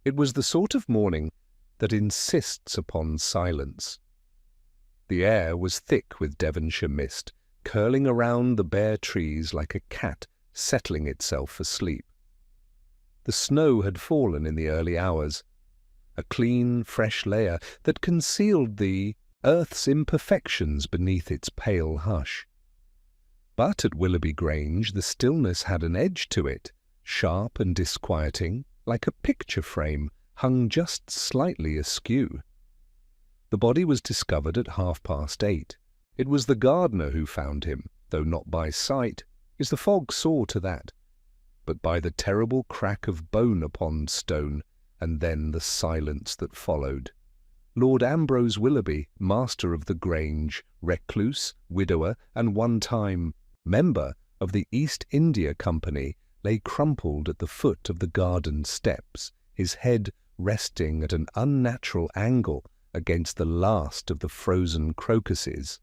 It was the sort of morning that insists upon silence. The air was thick with Devonshire mist, curling around the bare trees like a cat settling itself for sleep. The snow had fallen in the early hours, a clean, fresh layer that concealed the earth's imperfections beneath its pale hush. But at Willoughby Grange the stillness had an edge to it, sharp and disquieting, like a picture frame hung just slightly askew. The body was discovered at 8:30. It was the gardener who found him, though not by sight, as the fog saw to that, but by the terrible crack of bone upon stone, and then the silence that followed. Lord Ambrose Willoughby, master of the Grange, recluse, widower, and one time member of the East India Company, lay crumpled at the foot of the garden steps, his head resting at an unnatural angle against the last of the frozen crocuses.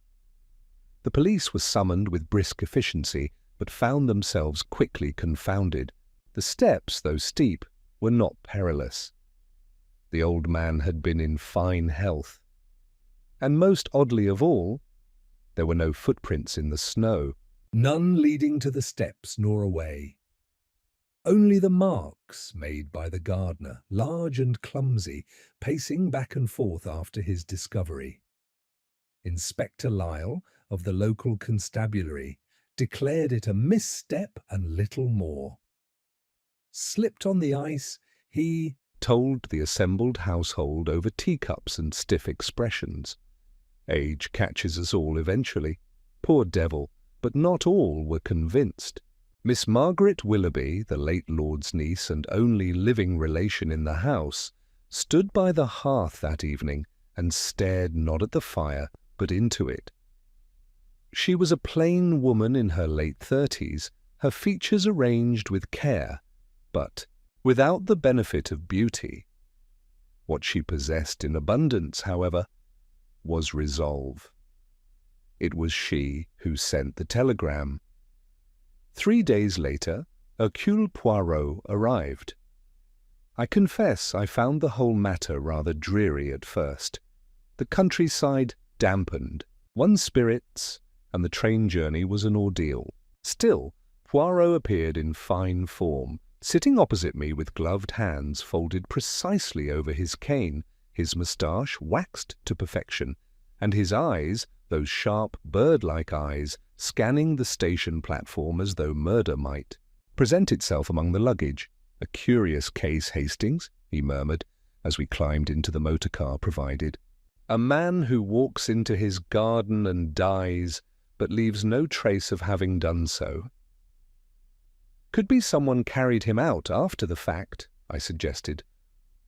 The police were summoned with brisk efficiency, but found themselves quickly confounded. The steps, though steep, were not perilous. The old man had been in fine health. And most oddly of all, there were no footprints in the snow, none leading to the steps nor away. Only the marks made by the gardener, large and clumsy, pacing back and forth after his discovery. Inspector Lyle, of the local constabulary, declared it a misstep and little more. Slipped on the ice, he told the assembled household over teacups and stiff expressions. Age catches us all eventually. Poor devil, but not all were convinced. Miss Margaret Willoughby, the late lord's niece and only living relation in the house, stood by the hearth that evening and stared not at the fire, but into it. She was a plain woman in her late 30s, her features arranged with care, but without the benefit of beauty. What she possessed in abundance, however, was resolve. It was she who sent the telegram. 3 days later, Hercule Poirot arrived. I confess I found the whole matter rather dreary at first. The countryside dampened one's spirits, and the train journey was an ordeal. Still, Poirot appeared in fine form, sitting opposite me with gloved hands folded precisely over his cane, his moustache waxed to perfection, and his eyes, those sharp, bird-like eyes, scanning the station platform as though murder might present itself among the luggage. "A curious case, Hastings," he murmured, as we climbed into the motor car provided. "A man who walks into his garden and dies, but leaves no trace of having done so." "Could be someone carried him out after the fact," I suggested.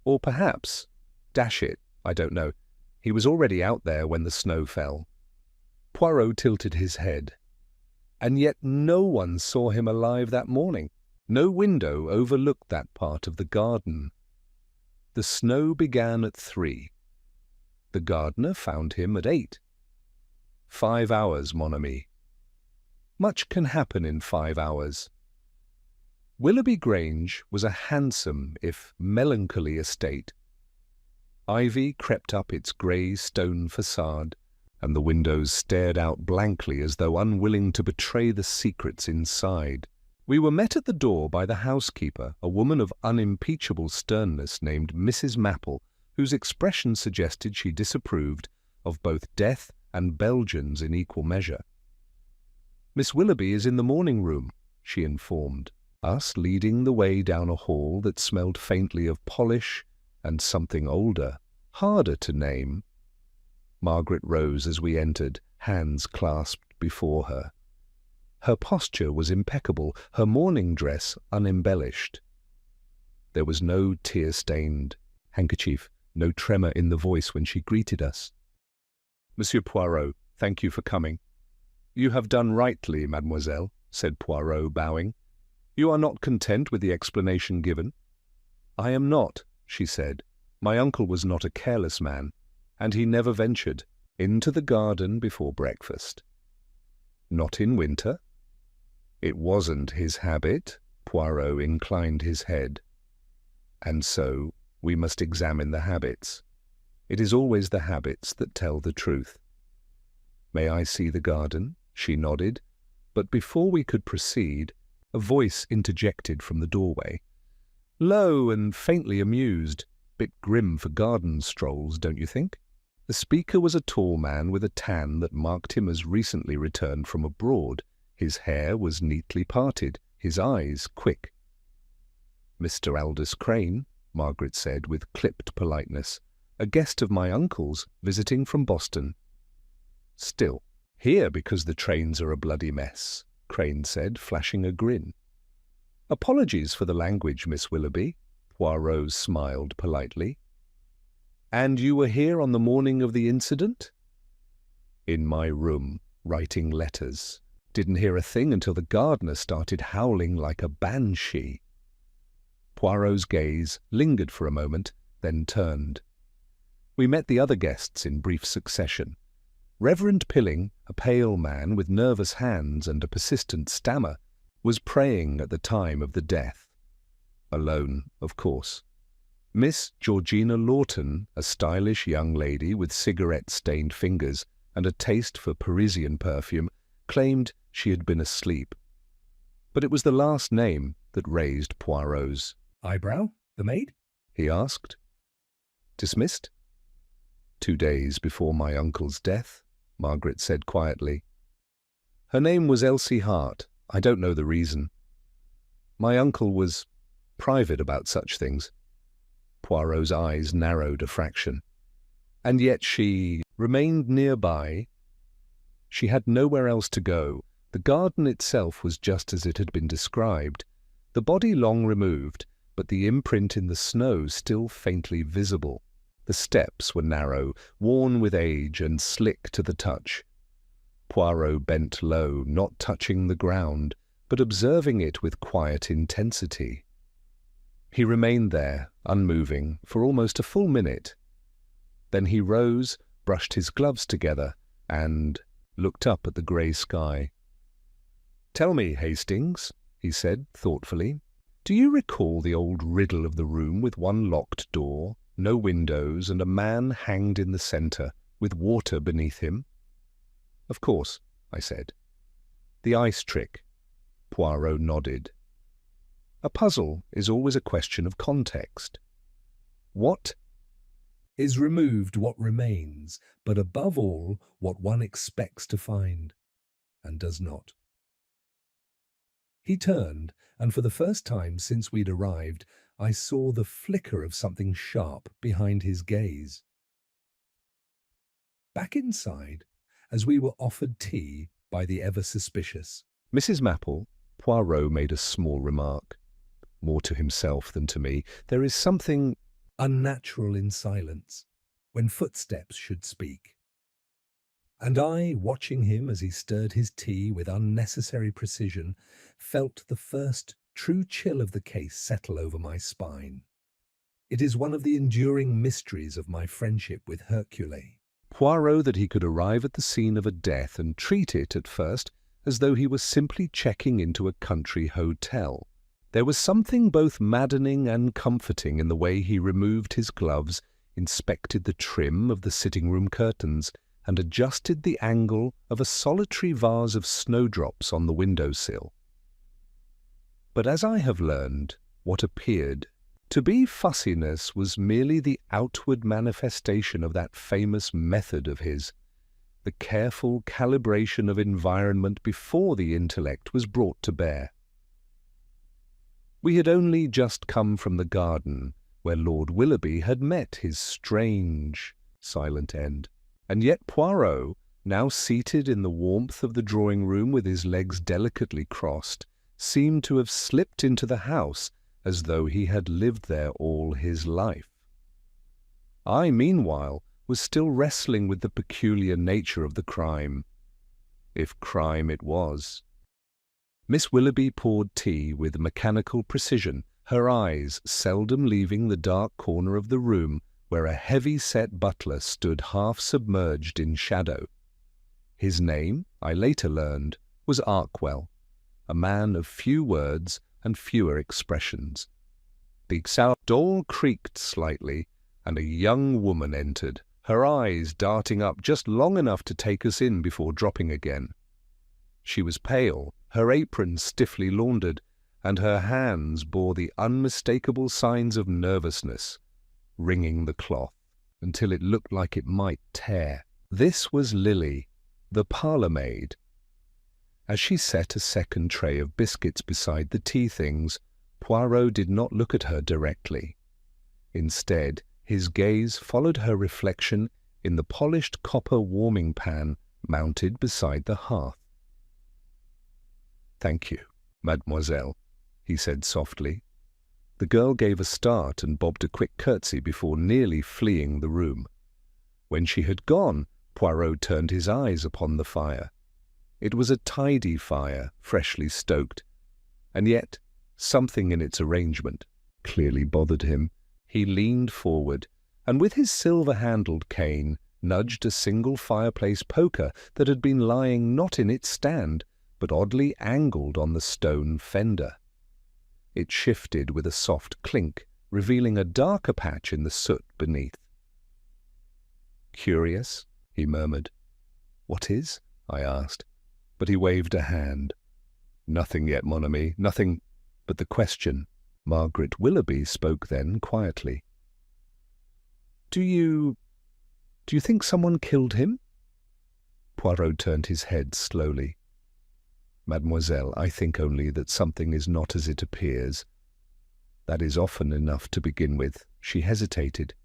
"Or perhaps, dash it, I don't know, he was already out there when the snow fell." Poirot tilted his head. "And yet no one saw him alive that morning. No window overlooked that part of the garden. The snow began at 3. The gardener found him at 8. 5 hours, mon ami. Much can happen in 5 hours. Willoughby Grange was a handsome, if melancholy estate. Ivy crept up its grey stone facade, and the windows stared out blankly as though unwilling to betray the secrets inside. We were met at the door by the housekeeper, a woman of unimpeachable sternness named Mrs. Mapple, whose expression suggested she disapproved of both death and Belgians in equal measure. "Miss Willoughby is in the morning room," she informed us, leading the way down a hall that smelled faintly of polish and something older, harder to name. Margaret rose as we entered, hands clasped before her. Her posture was impeccable, her morning dress unembellished. There was no tear-stained handkerchief, no tremor in the voice when she greeted us. "Monsieur Poirot, thank you for coming." "You have done rightly, mademoiselle," said Poirot, bowing. "You are not content with the explanation given?" "I am not," she said. "My uncle was not a careless man, and he never ventured into the garden before breakfast." "Not in winter?" "It wasn't his habit." Poirot inclined his head. "And so, We must examine the habits. It is always the habits that tell the truth. May I see the garden? She nodded, but before we could proceed, a voice interjected from the doorway. Low and faintly amused, bit grim for garden strolls, don't you think? The speaker was a tall man with a tan that marked him as recently returned from abroad. His hair was neatly parted, his eyes quick. Mr. Aldous Crane, Margaret said with clipped politeness, a guest of my uncle's visiting from Boston. Still, here because the trains are a bloody mess, Crane said, flashing a grin. Apologies for the language, Miss Willoughby, Poirot smiled politely. And you were here on the morning of the incident? In my room, writing letters. Didn't hear a thing until the gardener started howling like a banshee. Poirot's gaze lingered for a moment, then turned. We met the other guests in brief succession. Reverend Pilling, a pale man with nervous hands and a persistent stammer, was praying at the time of the death. Alone, of course. Miss Georgina Lawton, a stylish young lady with cigarette-stained fingers and a taste for Parisian perfume, claimed she had been asleep. But it was the last name that raised Poirot's eyebrow. The maid? He asked. Dismissed? 2 days before my uncle's death, Margaret said quietly. Her name was Elsie Hart. I don't know the reason. My uncle was private about such things. Poirot's eyes narrowed a fraction. And yet she remained nearby. She had nowhere else to go. The garden itself was just as it had been described. The body long removed, but the imprint in the snow still faintly visible. The steps were narrow, worn with age and slick to the touch. Poirot bent low, not touching the ground, but observing it with quiet intensity. He remained there, unmoving, for almost a full minute. Then he rose, brushed his gloves together, and looked up at the grey sky. "Tell me, Hastings," he said thoughtfully, "do you recall the old riddle of the room with one locked door, no windows, and a man hanged in the centre, with water beneath him?" "Of course," I said. "The ice trick." Poirot nodded. A puzzle is always a question of context. What is removed, what remains, but above all, what one expects to find, and does not. He turned, and for the first time since we'd arrived, I saw the flicker of something sharp behind his gaze. Back inside, as we were offered tea by the ever-suspicious Mrs. Maple, Poirot made a small remark. More to himself than to me, there is something unnatural in silence, when footsteps should speak. And I, watching him as he stirred his tea with unnecessary precision, felt the first true chill of the case settle over my spine. It is one of the enduring mysteries of my friendship with Hercule Poirot that he could arrive at the scene of a death and treat it at first as though he was simply checking into a country hotel. There was something both maddening and comforting in the way he removed his gloves, inspected the trim of the sitting-room curtains, and adjusted the angle of a solitary vase of snowdrops on the window-sill. But as I have learned, what appeared to be fussiness was merely the outward manifestation of that famous method of his, the careful calibration of environment before the intellect was brought to bear. We had only just come from the garden, where Lord Willoughby had met his strange, silent end, and yet Poirot, now seated in the warmth of the drawing-room with his legs delicately crossed, seemed to have slipped into the house as though he had lived there all his life. I, meanwhile, was still wrestling with the peculiar nature of the crime, if crime it was. Miss Willoughby poured tea with mechanical precision, her eyes seldom leaving the dark corner of the room where a heavy-set butler stood half-submerged in shadow. His name, I later learned, was Arkwell, a man of few words and fewer expressions. The door creaked slightly, and a young woman entered, her eyes darting up just long enough to take us in before dropping again. She was pale, her apron stiffly laundered, and her hands bore the unmistakable signs of nervousness, wringing the cloth until it looked like it might tear. This was Lily, the parlour-maid. As she set a second tray of biscuits beside the tea things, Poirot did not look at her directly. Instead, his gaze followed her reflection in the polished copper warming pan mounted beside the hearth. "Thank you, mademoiselle," he said softly. The girl gave a start and bobbed a quick curtsy before nearly fleeing the room. When she had gone, Poirot turned his eyes upon the fire. It was a tidy fire, freshly stoked, and yet something in its arrangement clearly bothered him. He leaned forward, and with his silver-handled cane nudged a single fireplace poker that had been lying not in its stand, but oddly angled on the stone fender. It shifted with a soft clink, revealing a darker patch in the soot beneath. "Curious?" he murmured. "What is?" I asked, but he waved a hand. "Nothing yet, mon ami, nothing but the question." Margaret Willoughby spoke then quietly. Do you think someone killed him?" Poirot turned his head slowly. "Mademoiselle, I think only that something is not as it appears. That is often enough to begin with." She hesitated.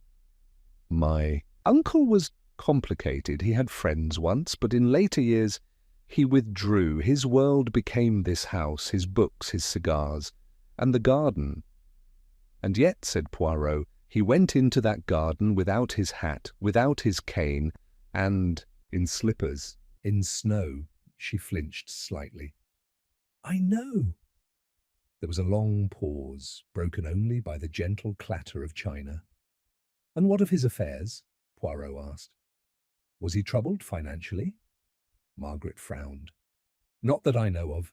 "My uncle was complicated. He had friends once, but in later years he withdrew. His world became this house, his books, his cigars, and the garden. And yet," said Poirot, "he went into that garden without his hat, without his cane, and in slippers, in snow." She flinched slightly. "I know." There was a long pause, broken only by the gentle clatter of china. "And what of his affairs?" Poirot asked. "Was he troubled financially?" Margaret frowned. "Not that I know of.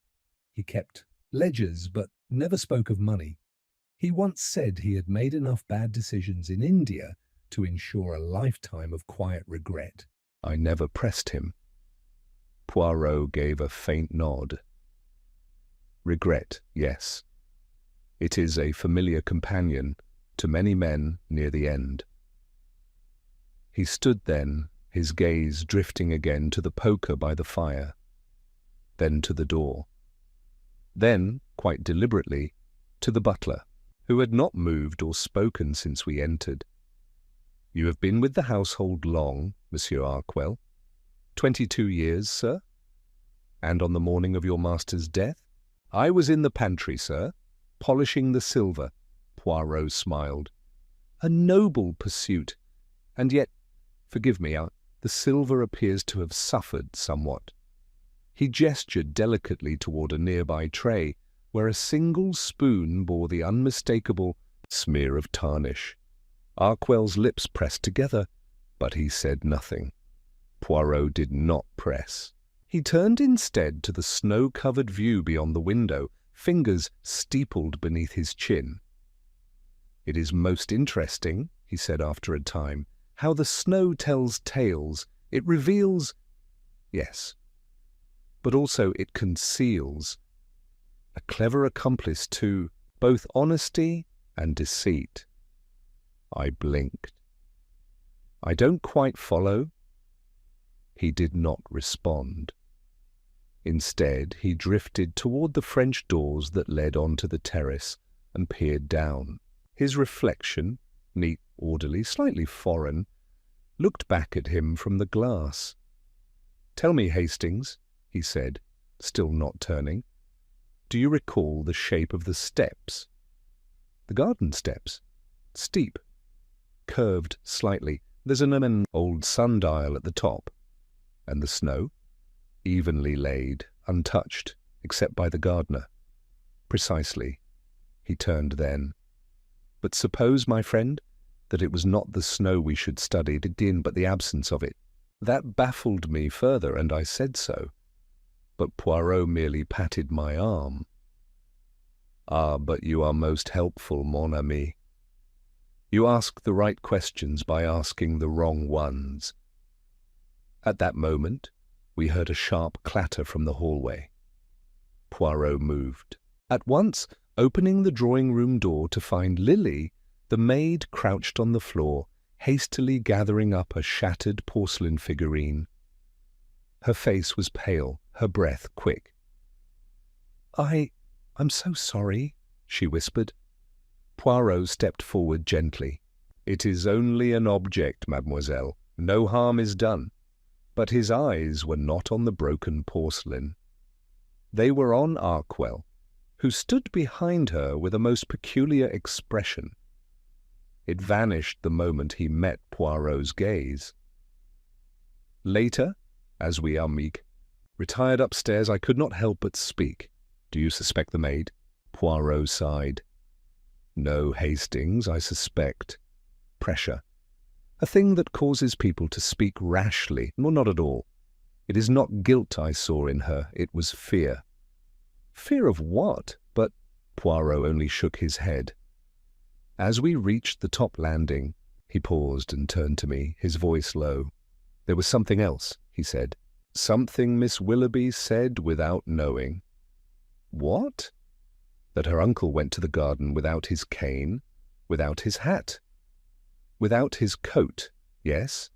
He kept ledgers, but never spoke of money. He once said he had made enough bad decisions in India to ensure a lifetime of quiet regret. I never pressed him." Poirot gave a faint nod. "Regret, yes. It is a familiar companion to many men near the end." He stood then, his gaze drifting again to the poker by the fire, then to the door, then, quite deliberately, to the butler, who had not moved or spoken since we entered. "You have been with the household long, Monsieur Harquel?" 22 years, sir." "And on the morning of your master's death?" "I was in the pantry, sir, polishing the silver." Poirot smiled. "A noble pursuit, and yet, forgive me, the silver appears to have suffered somewhat." He gestured delicately toward a nearby tray, where a single spoon bore the unmistakable smear of tarnish. Harquel's lips pressed together, but he said nothing. Poirot did not press. He turned instead to the snow-covered view beyond the window, fingers steepled beneath his chin. "It is most interesting," he said after a time, "how the snow tells tales. It reveals, yes, but also it conceals. A clever accomplice to both honesty and deceit." I blinked. "I don't quite follow." He did not respond. Instead, he drifted toward the French doors that led onto the terrace and peered down. His reflection, neat, orderly, slightly foreign, looked back at him from the glass. "Tell me, Hastings," he said, still not turning, "do you recall the shape of the steps?" "The garden steps. Steep. Curved slightly. There's an old sundial at the top. And the snow?" "Evenly laid, untouched, except by the gardener." "Precisely." He turned then. "But suppose, my friend, that it was not the snow we should study, but the absence of it. That baffled me further, and I said so. But Poirot merely patted my arm. Ah, but you are most helpful, mon ami. You ask the right questions by asking the wrong ones. At that moment, we heard a sharp clatter from the hallway. Poirot moved, at once opening the drawing-room door to find Lily, the maid, crouched on the floor, hastily gathering up a shattered porcelain figurine. Her face was pale, her breath quick. I'm so sorry," she whispered. Poirot stepped forward gently. "It is only an object, mademoiselle. No harm is done." But his eyes were not on the broken porcelain. They were on Arkwell, who stood behind her with a most peculiar expression. It vanished the moment he met Poirot's gaze. Later, as we retired upstairs, I could not help but speak. "Do you suspect the maid?" Poirot sighed. "No, Hastings, I suspect pressure. A thing that causes people to speak rashly. Well, not at all. It is not guilt I saw in her, it was fear." "Fear of what?" But Poirot only shook his head. As we reached the top landing, he paused and turned to me, his voice low. "There was something else," he said. "Something Miss Willoughby said without knowing." "What?" "That her uncle went to the garden without his cane, without his hat, without his coat, yes.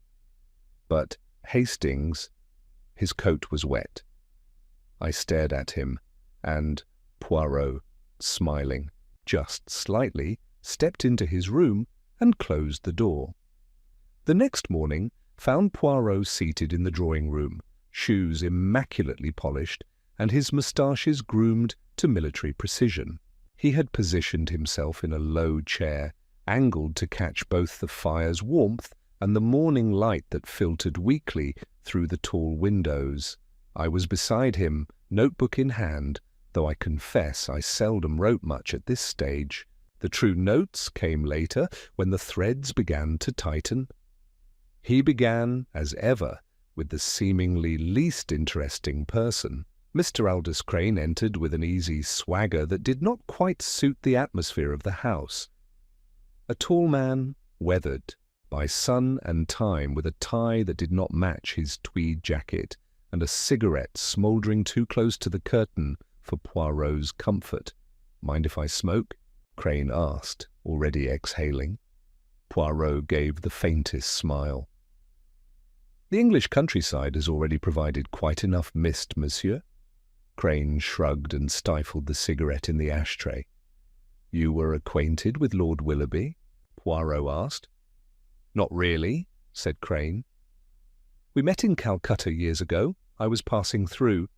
But Hastings, his coat was wet." I stared at him, and Poirot, smiling just slightly, stepped into his room and closed the door. The next morning found Poirot seated in the drawing-room, shoes immaculately polished, and his moustaches groomed to military precision. He had positioned himself in a low chair, angled to catch both the fire's warmth and the morning light that filtered weakly through the tall windows. I was beside him, notebook in hand, though I confess I seldom wrote much at this stage. The true notes came later, when the threads began to tighten. He began, as ever, with the seemingly least interesting person. Mr. Aldous Crane entered with an easy swagger that did not quite suit the atmosphere of the house. A tall man, weathered by sun and time, with a tie that did not match his tweed jacket, and a cigarette smouldering too close to the curtain for Poirot's comfort. "Mind if I smoke?" Crane asked, already exhaling. Poirot gave the faintest smile. "The English countryside has already provided quite enough mist, monsieur." Crane shrugged and stifled the cigarette in the ashtray. "You were acquainted with Lord Willoughby?" Poirot asked. "Not really," said Crane. "We met in Calcutta years ago. I was passing through.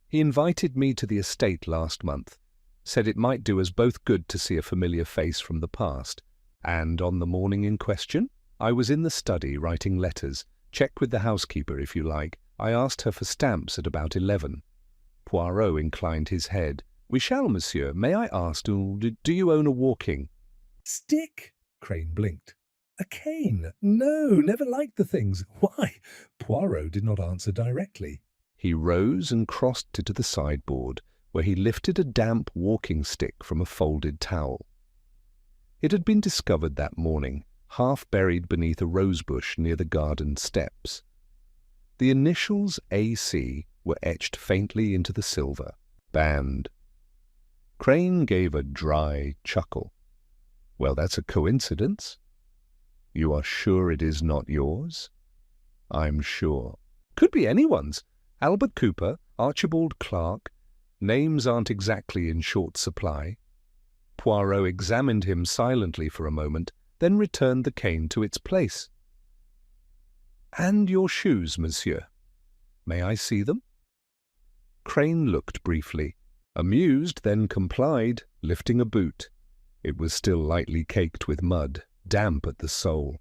He invited me to the estate last month, said it might do us both good to see a familiar face from the past. And on the morning in question, I was in the study writing letters. Check with the housekeeper if you like. I asked her for stamps at about 11. Poirot inclined his head. "We shall, monsieur. May I ask, do you own a walking stick?" Crane blinked. "A cane? No, never liked the things. Why?" Poirot did not answer directly. He rose and crossed to the sideboard, where he lifted a damp walking stick from a folded towel. It had been discovered that morning, half buried beneath a rosebush near the garden steps. The initials AC were etched faintly into the silver band. Crane gave a dry chuckle. "Well, that's a coincidence." "You are sure it is not yours?" "I'm sure." "Could be anyone's. Albert Cooper, Archibald Clark. Names aren't exactly in short supply." Poirot examined him silently for a moment, then returned the cane to its place. "And your shoes, monsieur? May I see them?" Crane looked briefly, amused, then complied, lifting a boot. It was still lightly caked with mud, damp at the sole.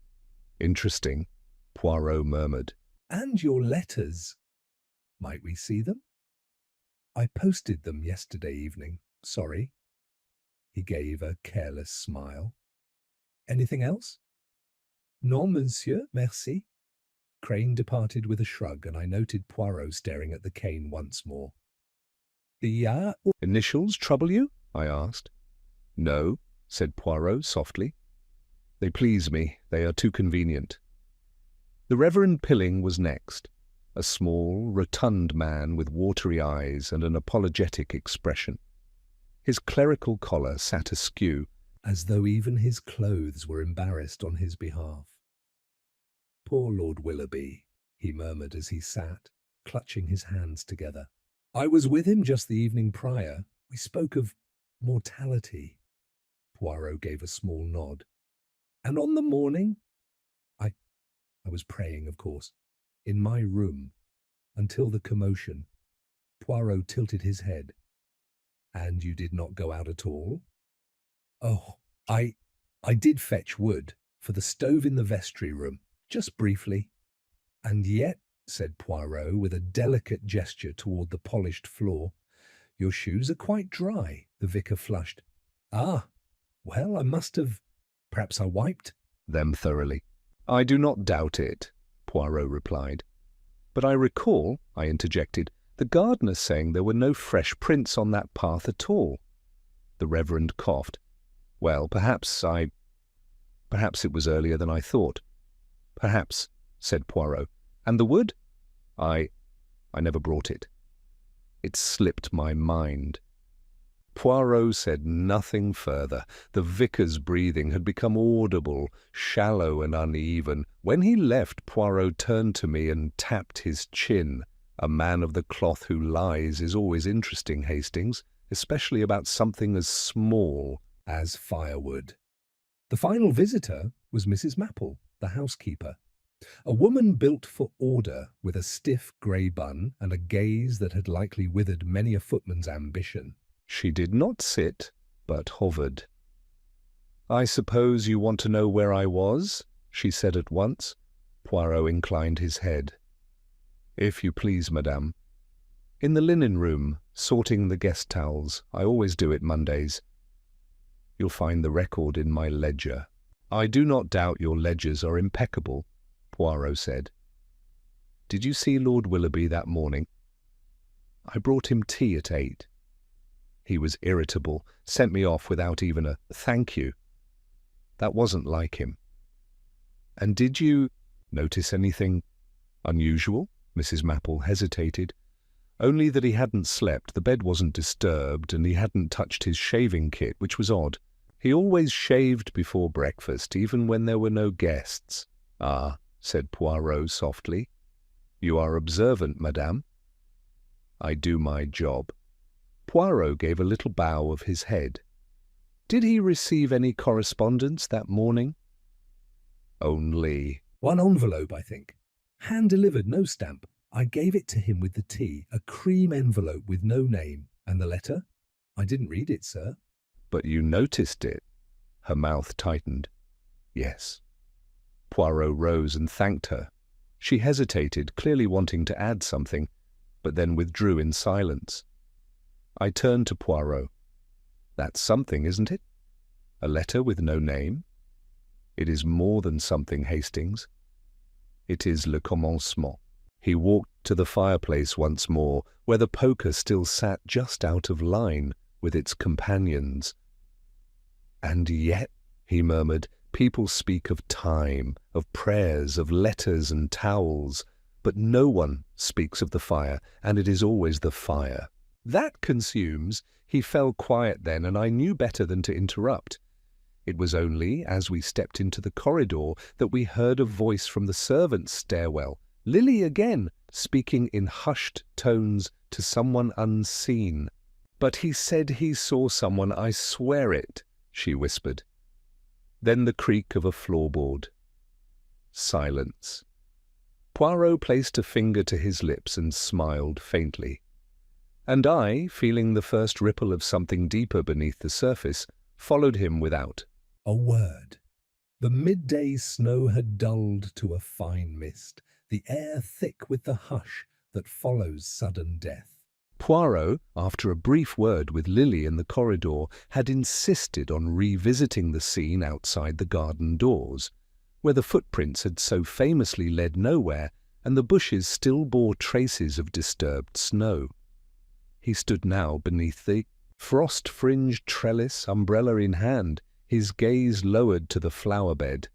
"Interesting," Poirot murmured. "And your letters? Might we see them?" "I posted them yesterday evening. Sorry." He gave a careless smile. "Anything else?" "Non, monsieur, merci." Crane departed with a shrug, and I noted Poirot staring at the cane once more. "The initials trouble you?" I asked. No, said Poirot softly. They please me. They are too convenient. The Reverend Pilling was next, a small, rotund man with watery eyes and an apologetic expression. His clerical collar sat askew, as though even his clothes were embarrassed on his behalf. Poor Lord Willoughby, he murmured as he sat, clutching his hands together. I was with him just the evening prior. We spoke of mortality. Poirot gave a small nod. And on the morning? I was praying, of course, in my room, until the commotion. Poirot tilted his head. And you did not go out at all? Oh, I did fetch wood for the stove in the vestry room, just briefly. And yet, said Poirot with a delicate gesture toward the polished floor, your shoes are quite dry. The vicar flushed. Ah, well, I must have. Perhaps I wiped them thoroughly. I do not doubt it, Poirot replied. But I recall, I interjected, the gardener saying there were no fresh prints on that path at all. The Reverend coughed. Well, perhaps it was earlier than I thought. Perhaps, said Poirot. And the wood? I never brought it. It slipped my mind. Poirot said nothing further. The vicar's breathing had become audible, shallow and uneven. When he left, Poirot turned to me and tapped his chin. A man of the cloth who lies is always interesting, Hastings, especially about something as small as firewood. The final visitor was Mrs. Mapple, the housekeeper. A woman built for order, with a stiff grey bun and a gaze that had likely withered many a footman's ambition. She did not sit, but hovered. I suppose you want to know where I was? She said at once. Poirot inclined his head. If you please, madame. In the linen room, sorting the guest towels. I always do it Mondays. You'll find the record in my ledger. I do not doubt your ledgers are impeccable, Poirot said. Did you see Lord Willoughby that morning? I brought him tea at 8. He was irritable, sent me off without even a thank you. That wasn't like him. And did you notice anything unusual? Mrs. Mapple hesitated. Only that he hadn't slept, the bed wasn't disturbed, and he hadn't touched his shaving kit, which was odd. He always shaved before breakfast, even when there were no guests. Ah, said Poirot softly. You are observant, madame. I do my job. Poirot gave a little bow of his head. Did he receive any correspondence that morning? Only one envelope, I think. Hand-delivered, no stamp. I gave it to him with the tea, a cream envelope with no name. And the letter? I didn't read it, sir. But you noticed it. Her mouth tightened. Yes. Poirot rose and thanked her. She hesitated, clearly wanting to add something, but then withdrew in silence. I turned to Poirot. That's something, isn't it? A letter with no name? It is more than something, Hastings. It is le commencement. He walked to the fireplace once more, where the poker still sat just out of line with its companions. And yet, he murmured, people speak of time, of prayers, of letters and towels, but no one speaks of the fire, and it is always the fire. That consumes. He fell quiet then, and I knew better than to interrupt. It was only as we stepped into the corridor that we heard a voice from the servants' stairwell, Lily again, speaking in hushed tones to someone unseen. But he said he saw someone, I swear it, she whispered. Then the creak of a floorboard. Silence. Poirot placed a finger to his lips and smiled faintly. And I, feeling the first ripple of something deeper beneath the surface, followed him without a word. The midday snow had dulled to a fine mist, the air thick with the hush that follows sudden death. Poirot, after a brief word with Lily in the corridor, had insisted on revisiting the scene outside the garden doors, where the footprints had so famously led nowhere, and the bushes still bore traces of disturbed snow. He stood now beneath the Frost-fringed trellis, umbrella in hand, his gaze lowered to the flower-bed.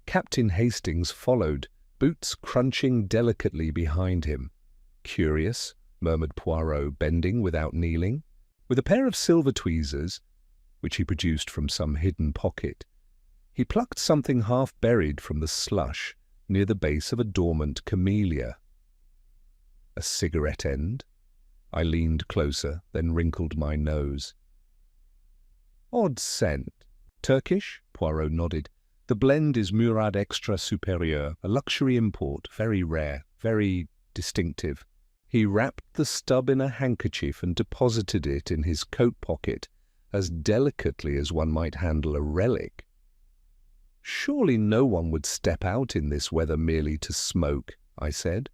Captain Hastings followed, boots crunching delicately behind him. "Curious," murmured Poirot, bending without kneeling. With a pair of silver tweezers, which he produced from some hidden pocket, he plucked something half-buried from the slush near the base of a dormant camellia. A cigarette end? I leaned closer, then wrinkled my nose. "Odd scent. Turkish?" Poirot nodded. "The blend is Murad Extra Superieur, a luxury import, very rare, very distinctive." He wrapped the stub in a handkerchief and deposited it in his coat pocket as delicately as one might handle a relic. "Surely no one would step out in this weather merely to smoke," I said.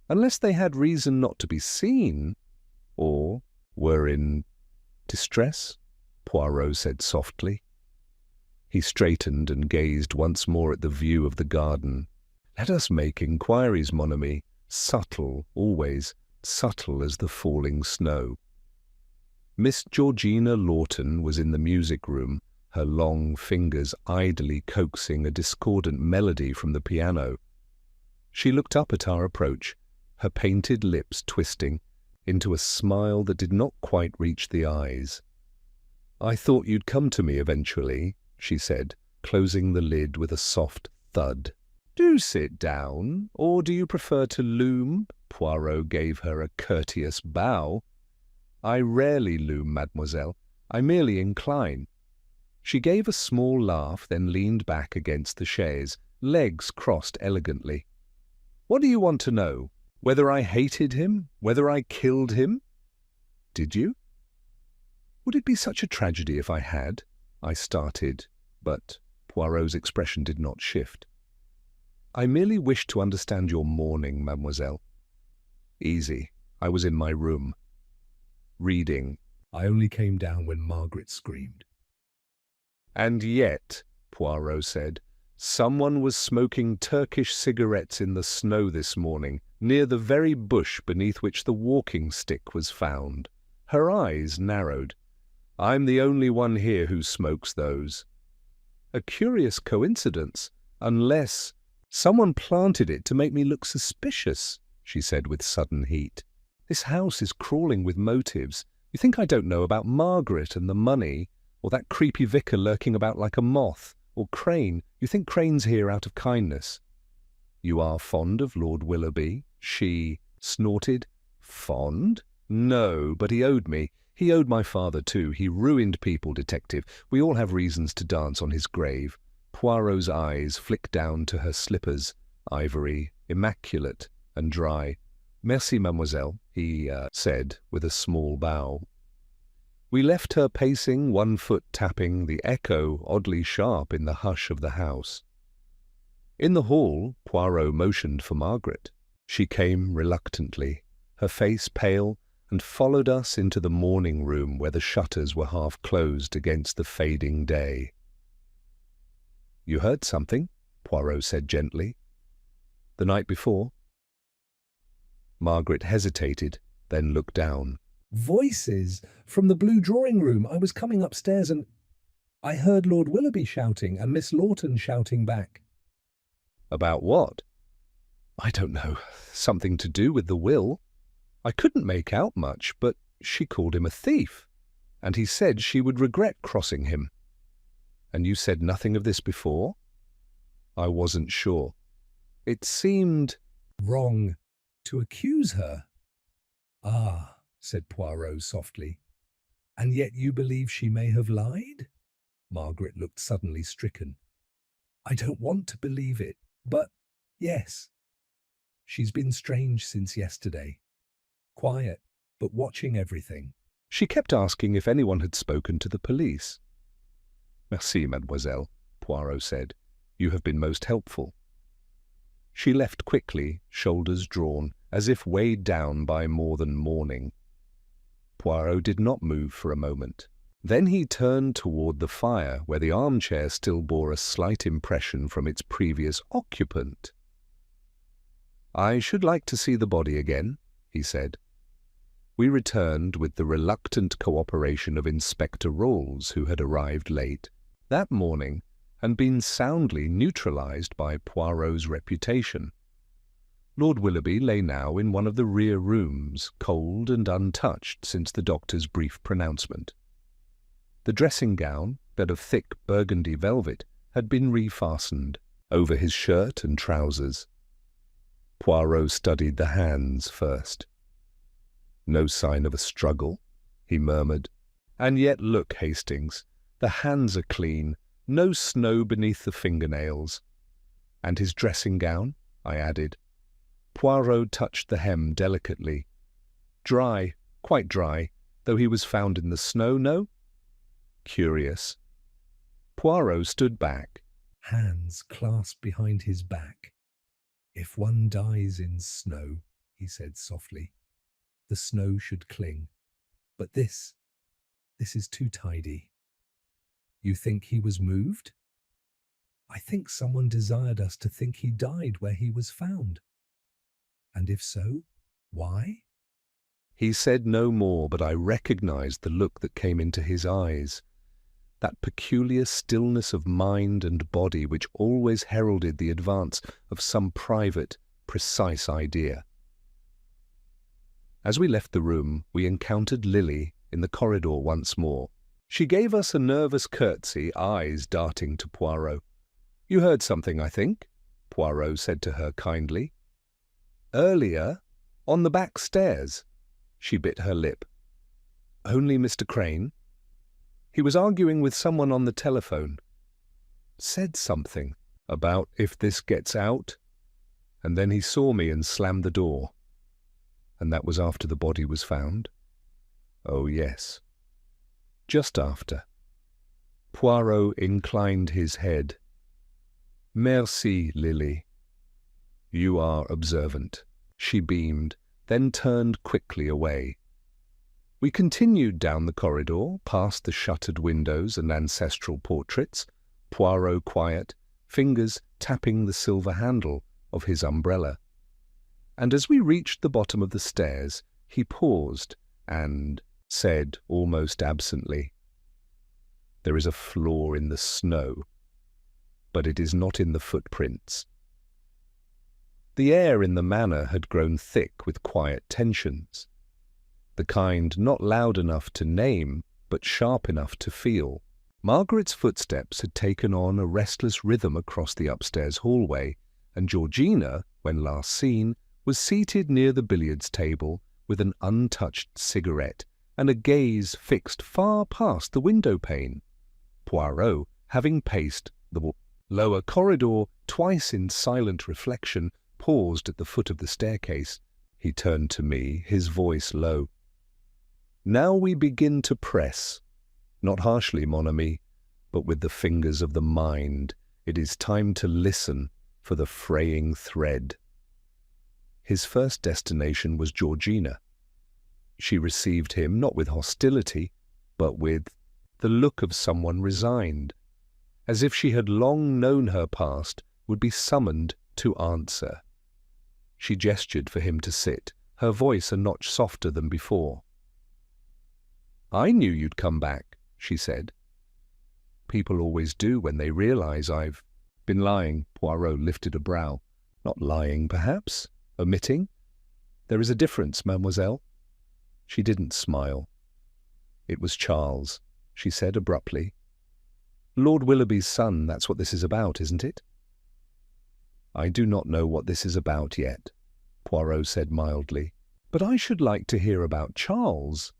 "Unless they had reason not to be seen, or were in distress," Poirot said softly. He straightened and gazed once more at the view of the garden. "Let us make inquiries, mon ami. Subtle, always, subtle as the falling snow." Miss Georgina Lawton was in the music-room, her long fingers idly coaxing a discordant melody from the piano. She looked up at our approach, her painted lips twisting into a smile that did not quite reach the eyes. "I thought you'd come to me eventually," she said, closing the lid with a soft thud. "Do sit down, or do you prefer to loom?" Poirot gave her a courteous bow. "I rarely loom, mademoiselle. I merely incline." She gave a small laugh, then leaned back against the chaise, legs crossed elegantly. "What do you want to know? Whether I hated him? Whether I killed him?" "Did you?" "Would it be such a tragedy if I had?" I started, but Poirot's expression did not shift. "I merely wish to understand your mourning, mademoiselle." "Easy. I was in my room. Reading. I only came down when Margaret screamed." "And yet," Poirot said, "someone was smoking Turkish cigarettes in the snow this morning, near the very bush beneath which the walking stick was found." Her eyes narrowed. "I'm the only one here who smokes those." "A curious coincidence, unless someone planted it to make me look suspicious," she said with sudden heat. "This house is crawling with motives. You think I don't know about Margaret and the money, or that creepy vicar lurking about like a moth, or Crane? You think Crane's here out of kindness." "You are fond of Lord Willoughby?" She snorted. "Fond? No, but he owed me. He owed my father too. He ruined people, detective. We all have reasons to dance on his grave." Poirot's eyes flicked down to her slippers, ivory, immaculate and dry. "Merci, mademoiselle," he said with a small bow. We left her pacing, one foot tapping, the echo oddly sharp in the hush of the house. In the hall, Poirot motioned for Margaret. She came reluctantly, her face pale, and followed us into the morning room where the shutters were half closed against the fading day. "You heard something?" Poirot said gently. "The night before?" Margaret hesitated, then looked down. "Voices from the blue drawing-room. I was coming upstairs and I heard Lord Willoughby shouting and Miss Lawton shouting back." "About what?" "I don't know. Something to do with the will. I couldn't make out much, but she called him a thief, and he said she would regret crossing him." "And you said nothing of this before?" "I wasn't sure. It seemed wrong to accuse her." "Ah," said Poirot softly. "And yet you believe she may have lied?" Margaret looked suddenly stricken. "I don't want to believe it, but yes. She's been strange since yesterday. Quiet, but watching everything. She kept asking if anyone had spoken to the police." "Merci, mademoiselle," Poirot said. "You have been most helpful." She left quickly, shoulders drawn, as if weighed down by more than mourning. Poirot did not move for a moment. Then he turned toward the fire, where the armchair still bore a slight impression from its previous occupant. "I should like to see the body again," he said. We returned with the reluctant cooperation of Inspector Rawls, who had arrived late that morning and been soundly neutralized by Poirot's reputation. Lord Willoughby lay now in one of the rear rooms, cold and untouched since the doctor's brief pronouncement. The dressing-gown, bed of thick burgundy velvet, had been refastened over his shirt and trousers. Poirot studied the hands first. "No sign of a struggle," he murmured. "And yet look, Hastings, the hands are clean, no snow beneath the fingernails." "And his dressing-gown?" I added. Poirot touched the hem delicately. "Dry, quite dry, though he was found in the snow, no?" "Curious." Poirot stood back, hands clasped behind his back. "If one dies in snow," he said softly, "the snow should cling. But this is too tidy." "You think he was moved?" "I think someone desired us to think he died where he was found." "And if so, why?" He said no more, but I recognized the look that came into his eyes, that peculiar stillness of mind and body which always heralded the advance of some private, precise idea. As we left the room, we encountered Lily in the corridor once more. She gave us a nervous curtsy, eyes darting to Poirot. "You heard something, I think?" Poirot said to her kindly. "Earlier, on the back stairs." She bit her lip. "Only Mr. Crane?" "He was arguing with someone on the telephone. Said something about if this gets out, and then he saw me and slammed the door." "And that was after the body was found?" "Oh, yes. Just after." Poirot inclined his head. "Merci, Lily. You are observant." She beamed, then turned quickly away. We continued down the corridor, past the shuttered windows and ancestral portraits, Poirot quiet, fingers tapping the silver handle of his umbrella. And as we reached the bottom of the stairs, he paused and said almost absently, "There is a flaw in the snow, but it is not in the footprints." The air in the manor had grown thick with quiet tensions, the kind not loud enough to name, but sharp enough to feel. Margaret's footsteps had taken on a restless rhythm across the upstairs hallway, and Georgina, when last seen, was seated near the billiards table with an untouched cigarette and a gaze fixed far past the window pane. Poirot, having paced the lower corridor twice in silent reflection, paused at the foot of the staircase. He turned to me, his voice low. "Now we begin to press, not harshly, mon ami, but with the fingers of the mind. It is time to listen for the fraying thread." His first destination was Georgina. She received him not with hostility, but with the look of someone resigned, as if she had long known her past would be summoned to answer. She gestured for him to sit, her voice a notch softer than before. "I knew you'd come back," she said. "People always do when they realize I've been lying." Poirot lifted a brow. "Not lying, perhaps? Omitting? There is a difference, mademoiselle." She didn't smile. "It was Charles," she said abruptly. "Lord Willoughby's son, that's what this is about, isn't it?" "I do not know what this is about yet," Poirot said mildly. "But I should like to hear about Charles."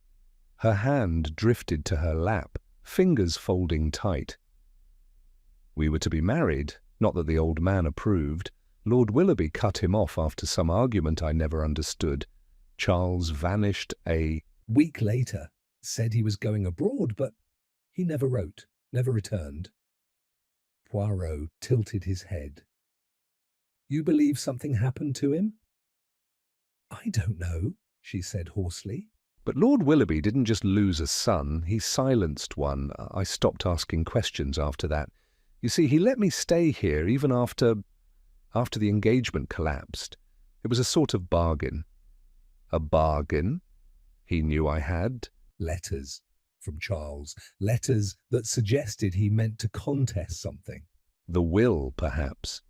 Her hand drifted to her lap, fingers folding tight. "We were to be married, not that the old man approved. Lord Willoughby cut him off after some argument I never understood. Charles vanished a week later, said he was going abroad, but he never wrote, never returned." Poirot tilted his head. "You believe something happened to him?" "I don't know," she said hoarsely. "But Lord Willoughby didn't just lose a son, he silenced one. I stopped asking questions after that. You see, he let me stay here even after the engagement collapsed. It was a sort of bargain." "A bargain?" He knew I had. Letters from Charles. Letters that suggested he meant to contest something. The will, perhaps.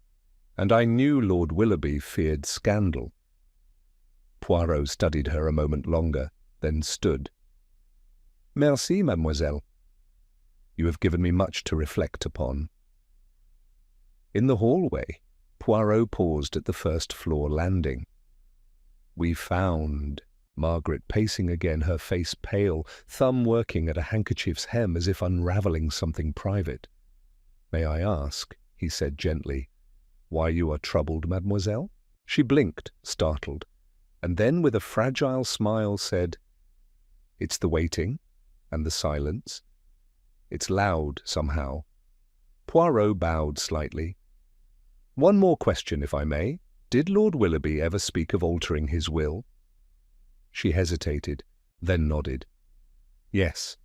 And I knew Lord Willoughby feared scandal. Poirot studied her a moment longer, then stood. "Merci, mademoiselle. You have given me much to reflect upon." In the hallway, Poirot paused at the first-floor landing. "We found," Margaret pacing again, her face pale, thumb working at a handkerchief's hem as if unravelling something private. "May I ask," he said gently, "why you are troubled, mademoiselle?" She blinked, startled, and then with a fragile smile said, "It's the waiting and the silence. It's loud, somehow." Poirot bowed slightly. "One more question, if I may. Did Lord Willoughby ever speak of altering his will?" She hesitated, then nodded. "Yes.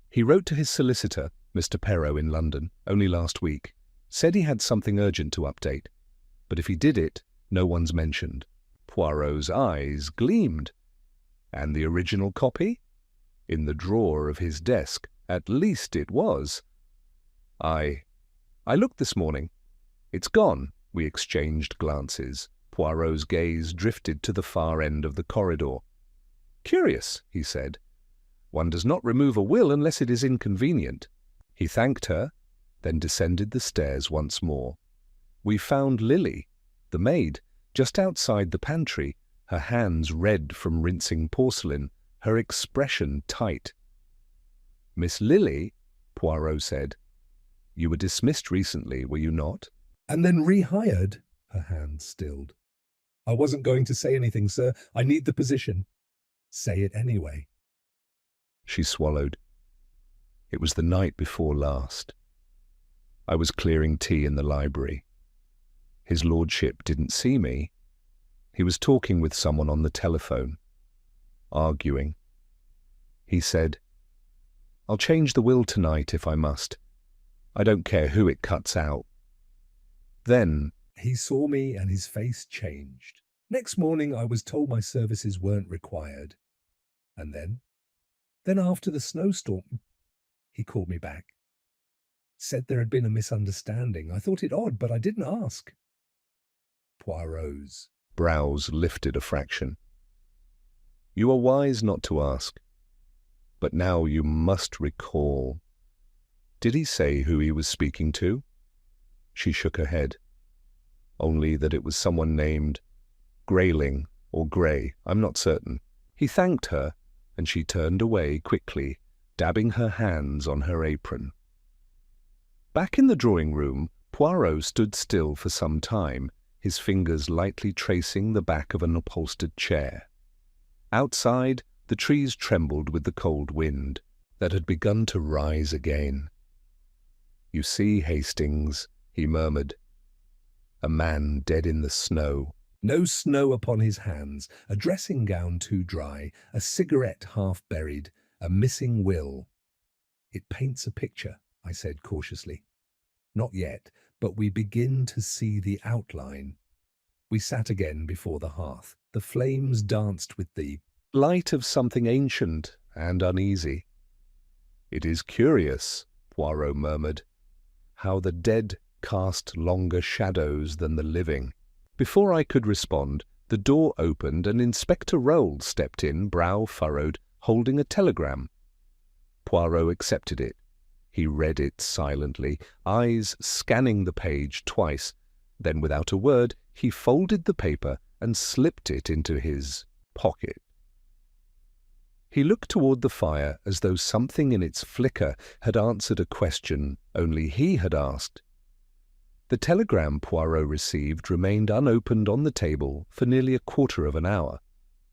He wrote to his solicitor, Mr. Perrot, in London, only last week. Said he had something urgent to update. But if he did it, no one's mentioned." Poirot's eyes gleamed. "And the original copy?" "In the drawer of his desk. At least it was." I looked this morning. It's gone." We exchanged glances. Poirot's gaze drifted to the far end of the corridor. "Curious," he said. "One does not remove a will unless it is inconvenient." He thanked her, then descended the stairs once more. We found Lily, the maid, just outside the pantry, her hands red from rinsing porcelain, her expression tight. "Miss Lily," Poirot said, "you were dismissed recently, were you not?" "And then rehired?" Her hand stilled. "I wasn't going to say anything, sir. I need the position." "Say it anyway." She swallowed. "It was the night before last. I was clearing tea in the library. His lordship didn't see me. He was talking with someone on the telephone, arguing. He said, 'I'll change the will tonight if I must. I don't care who it cuts out.' Then He saw me and his face changed. Next morning I was told my services weren't required. And then after the snowstorm, he called me back. Said there had been a misunderstanding. I thought it odd, but I didn't ask." Poirot's brows lifted a fraction. "You are wise not to ask. But now you must recall. Did he say who he was speaking to?" She shook her head. "Only that it was someone named Grayling or Gray, I'm not certain." He thanked her, and she turned away quickly, dabbing her hands on her apron. Back in the drawing-room, Poirot stood still for some time, his fingers lightly tracing the back of an upholstered chair. Outside, the trees trembled with the cold wind that had begun to rise again. "You see, Hastings," he murmured, "a man dead in the snow." No snow upon his hands, a dressing gown too dry, a cigarette half buried, a missing will. "It paints a picture," I said cautiously. "Not yet, but we begin to see the outline." We sat again before the hearth. The flames danced with the light of something ancient and uneasy. "It is curious," Poirot murmured, "how the dead cast longer shadows than the living." Before I could respond, the door opened and Inspector Rolls stepped in, brow furrowed, holding a telegram. Poirot accepted it. He read it silently, eyes scanning the page twice. Then, without a word, he folded the paper and slipped it into his pocket. He looked toward the fire as though something in its flicker had answered a question only he had asked. The telegram Poirot received remained unopened on the table for nearly a quarter of an hour,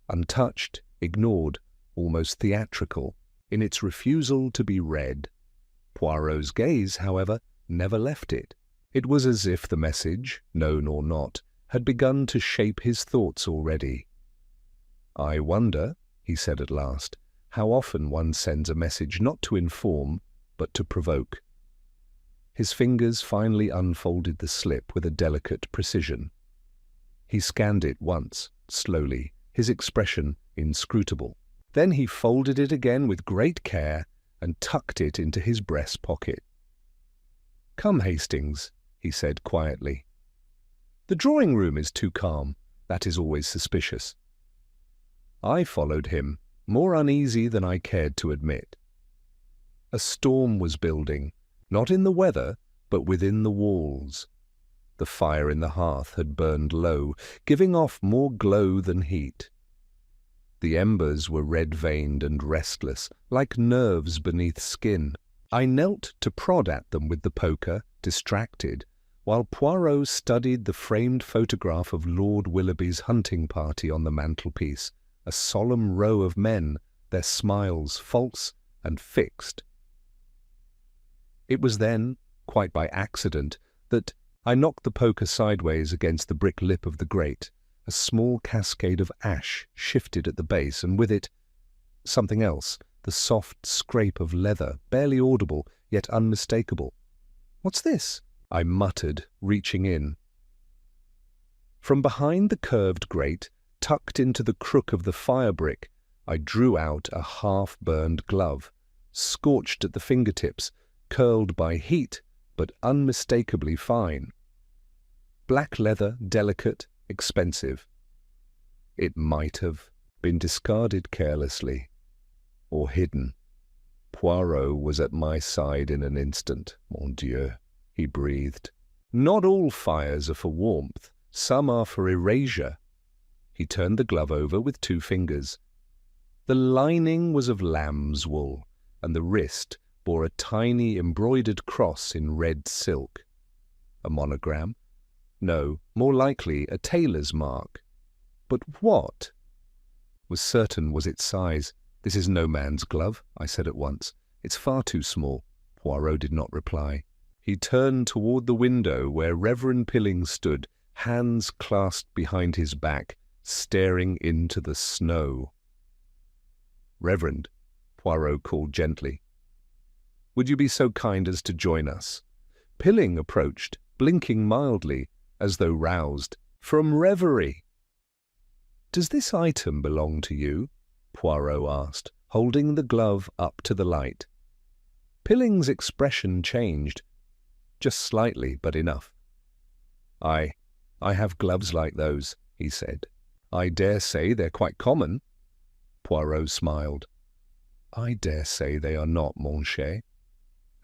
untouched, ignored, almost theatrical, in its refusal to be read. Poirot's gaze, however, never left it. It was as if the message, known or not, had begun to shape his thoughts already. "I wonder," he said at last, "how often one sends a message not to inform, but to provoke." His fingers finally unfolded the slip with a delicate precision. He scanned it once, slowly, his expression inscrutable. Then he folded it again with great care and tucked it into his breast pocket. "Come, Hastings," he said quietly. "The drawing-room is too calm. That is always suspicious." I followed him, more uneasy than I cared to admit. A storm was building, not in the weather, but within the walls. The fire in the hearth had burned low, giving off more glow than heat. The embers were red-veined and restless, like nerves beneath skin. I knelt to prod at them with the poker, distracted, while Poirot studied the framed photograph of Lord Willoughby's hunting party on the mantelpiece, a solemn row of men, their smiles false and fixed. It was then, quite by accident, that I knocked the poker sideways against the brick lip of the grate. A small cascade of ash shifted at the base, and with it something else, the soft scrape of leather, barely audible, yet unmistakable. "What's this?" I muttered, reaching in. From behind the curved grate, tucked into the crook of the fire brick, I drew out a half-burned glove, scorched at the fingertips, curled by heat, but unmistakably fine. Black leather, delicate, expensive. It might have been discarded carelessly, or hidden. Poirot was at my side in an instant. "Mon Dieu," he breathed. "Not all fires are for warmth. Some are for erasure." He turned the glove over with 2 fingers. The lining was of lamb's wool, and the wrist bore a tiny embroidered cross in red silk. A monogram? No, more likely a tailor's mark. But what? Was certain was its size. "This is no man's glove," I said at once. "It's far too small." Poirot did not reply. He turned toward the window where Reverend Pilling stood, hands clasped behind his back, staring into the snow. "Reverend," Poirot called gently, "would you be so kind as to join us?" Pilling approached, blinking mildly, as though roused from reverie. "Does this item belong to you?" Poirot asked, holding the glove up to the light. Pilling's expression changed, just slightly, but enough. I have gloves like those," he said. "I dare say they're quite common." Poirot smiled. "I dare say they are not, mon cher.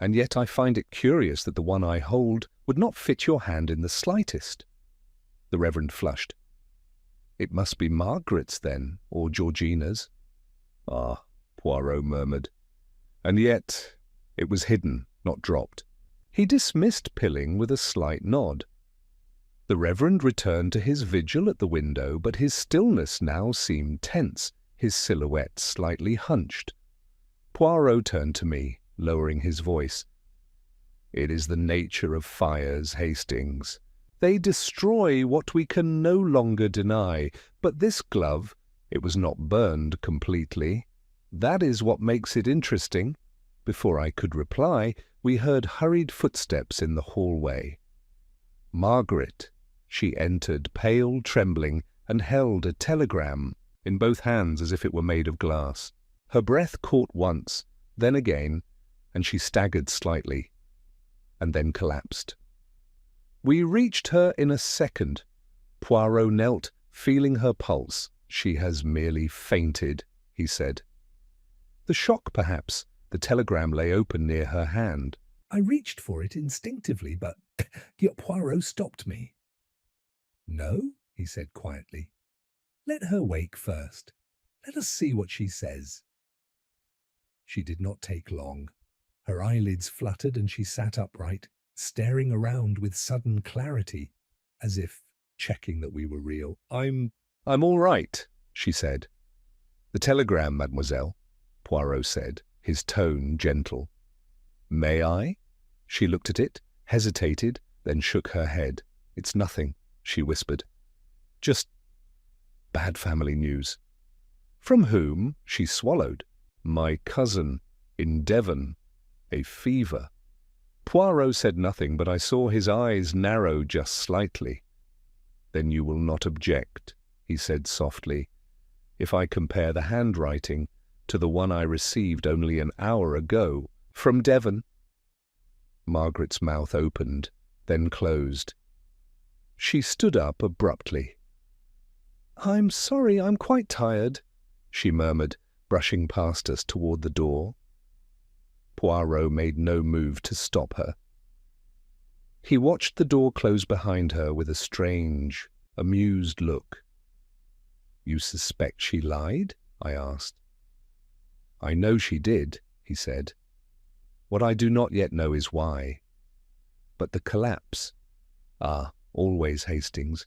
And yet I find it curious that the one I hold would not fit your hand in the slightest." The Reverend flushed. "It must be Margaret's, then, or Georgina's." "Ah," Poirot murmured. "And yet it was hidden, not dropped." He dismissed Pilling with a slight nod. The Reverend returned to his vigil at the window, but his stillness now seemed tense, his silhouette slightly hunched. Poirot turned to me, lowering his voice. "It is the nature of fires, Hastings. They destroy what we can no longer deny. But this glove, it was not burned completely. That is what makes it interesting." Before I could reply, we heard hurried footsteps in the hallway. Margaret. She entered, pale, trembling, and held a telegram in both hands as if it were made of glass. Her breath caught once, then again, and she staggered slightly, and then collapsed. We reached her in a second. Poirot knelt, feeling her pulse. "She has merely fainted," he said. The shock, perhaps. The telegram lay open near her hand. I reached for it instinctively, but Poirot stopped me. "No," he said quietly. "Let her wake first. Let us see what she says." She did not take long. Her eyelids fluttered and she sat upright, staring around with sudden clarity, as if checking that we were real. I'm all right," she said. "The telegram, mademoiselle," Poirot said, his tone gentle. "May I?" She looked at it, hesitated, then shook her head. "It's nothing," she whispered. "Just bad family news." "From whom?" She swallowed. "My cousin, in Devon. A fever." Poirot said nothing, but I saw his eyes narrow just slightly. "Then you will not object," he said softly, "if I compare the handwriting to the one I received only an hour ago, from Devon." Margaret's mouth opened, then closed. She stood up abruptly. "I'm sorry, I'm quite tired," she murmured, brushing past us toward the door. Poirot made no move to stop her. He watched the door close behind her with a strange, amused look. "You suspect she lied?" I asked. "I know she did," he said. "What I do not yet know is why. But the collapse. Ah, always, Hastings.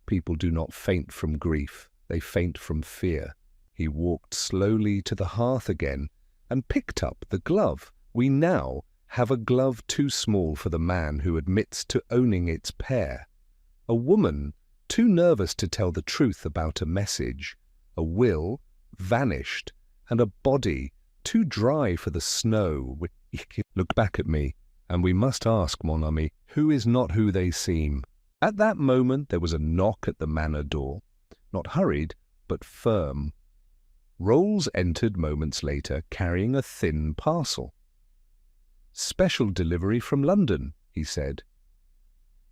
People do not faint from grief, they faint from fear." He walked slowly to the hearth again and picked up the glove. "We now have a glove too small for the man who admits to owning its pair. A woman too nervous to tell the truth about a message. A will vanished, and a body too dry for the snow." Look back at me, and we must ask, mon ami, who is not who they seem. At that moment there was a knock at the manor door, not hurried, but firm. Rolls entered moments later, carrying a thin parcel. "Special delivery from London," he said.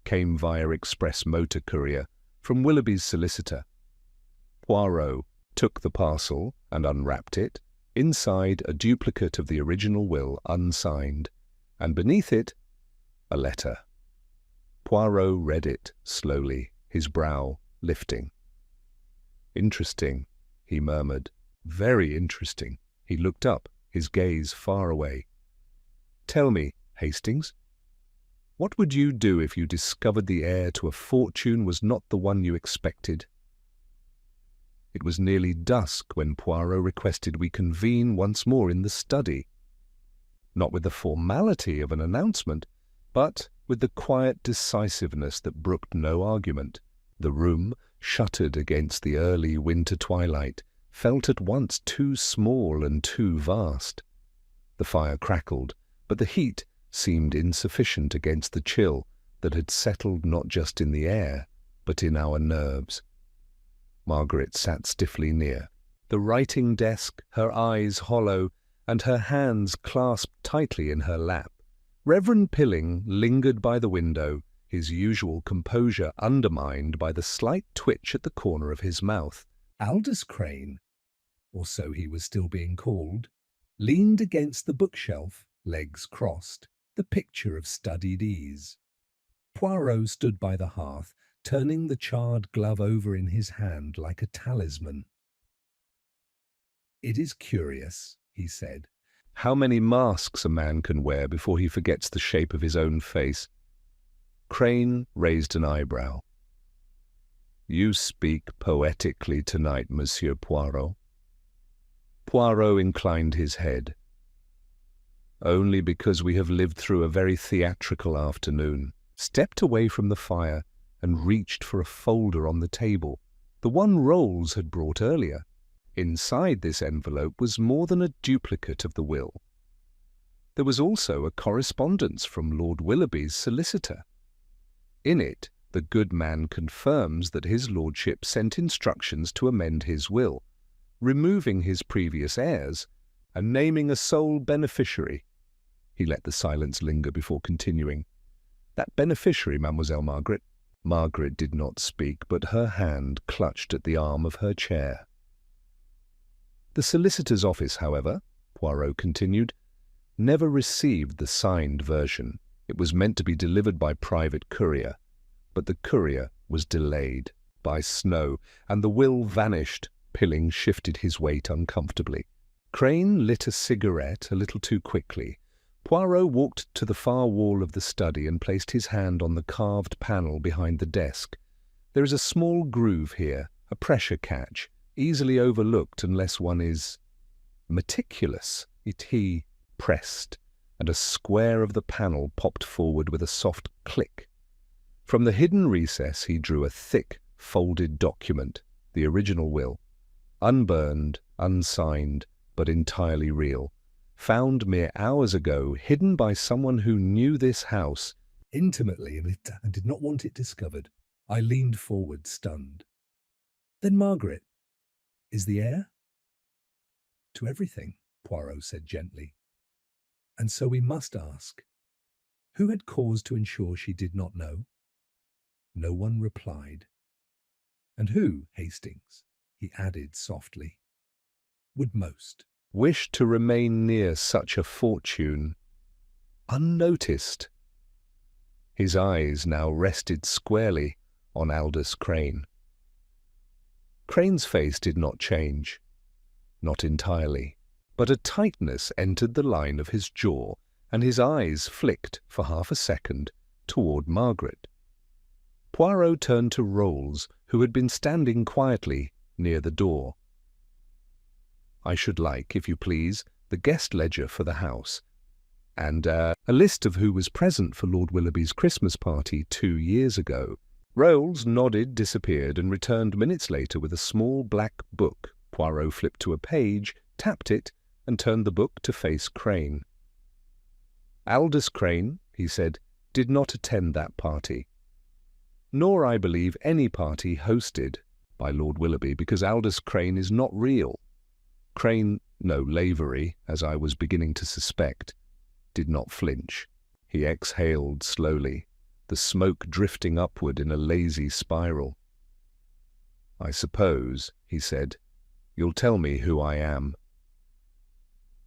Came via express motor courier from Willoughby's solicitor. Poirot took the parcel and unwrapped it. Inside, a duplicate of the original will, unsigned, and beneath it, a letter. Poirot read it slowly, his brow lifting. "Interesting," he murmured. "Very interesting." He looked up, his gaze far away. "Tell me, Hastings, what would you do if you discovered the heir to a fortune was not the one you expected?" It was nearly dusk when Poirot requested we convene once more in the study, not with the formality of an announcement, but with the quiet decisiveness that brooked no argument. The room, shuttered against the early winter twilight, felt at once too small and too vast. The fire crackled, but the heat seemed insufficient against the chill that had settled not just in the air, but in our nerves. Margaret sat stiffly near, the writing desk, her eyes hollow, and her hands clasped tightly in her lap. Reverend Pilling lingered by the window, his usual composure undermined by the slight twitch at the corner of his mouth. Aldous Crane, or so he was still being called, leaned against the bookshelf, legs crossed, the picture of studied ease. Poirot stood by the hearth, turning the charred glove over in his hand like a talisman. "It is curious," he said, "How many masks a man can wear before he forgets the shape of his own face." Crane raised an eyebrow. "You speak poetically tonight, Monsieur Poirot." Poirot inclined his head. "Only because we have lived through a very theatrical afternoon," stepped away from the fire and reached for a folder on the table, the one Rolls had brought earlier. Inside this envelope was more than a duplicate of the will. There was also a correspondence from Lord Willoughby's solicitor. In it, the good man confirms that his lordship sent instructions to amend his will, removing his previous heirs and naming a sole beneficiary. He let the silence linger before continuing. "That beneficiary, Mademoiselle Margaret." Margaret did not speak, but her hand clutched at the arm of her chair. "The solicitor's office, however," Poirot continued, "never received the signed version. It was meant to be delivered by private courier, but the courier was delayed by snow, and the will vanished." Pilling shifted his weight uncomfortably. Crane lit a cigarette a little too quickly. Poirot walked to the far wall of the study and placed his hand on the carved panel behind the desk. "There is a small groove here, a pressure catch, easily overlooked unless one is meticulous." He pressed, and a square of the panel popped forward with a soft click. From the hidden recess he drew a thick, folded document, the original will, unburned, unsigned, but entirely real, found mere hours ago, hidden by someone who knew this house intimately and did not want it discovered. I leaned forward, stunned. "Then Margaret is the heir?" to everything, Poirot said gently. And so we must ask, who had cause to ensure she did not know? No one replied. And who, Hastings, he added softly, would most wish to remain near such a fortune, unnoticed? His eyes now rested squarely on Aldous Crane. Crane's face did not change, not entirely, but a tightness entered the line of his jaw, and his eyes flicked for half a second toward Margaret. Poirot turned to Rolls, who had been standing quietly near the door. "I should like, if you please, the guest ledger for the house, and a list of who was present for Lord Willoughby's Christmas party 2 years ago." Rolls nodded, disappeared, and returned minutes later with a small black book. Poirot flipped to a page, tapped it, and turned the book to face Crane. "Aldous Crane," he said, "did not attend that party. Nor, I believe, any party hosted by Lord Willoughby, because Aldous Crane is not real. Crane, no, Lavery, as I was beginning to suspect, did not flinch. He exhaled slowly, the smoke drifting upward in a lazy spiral. "I suppose," he said, "you'll tell me who I am."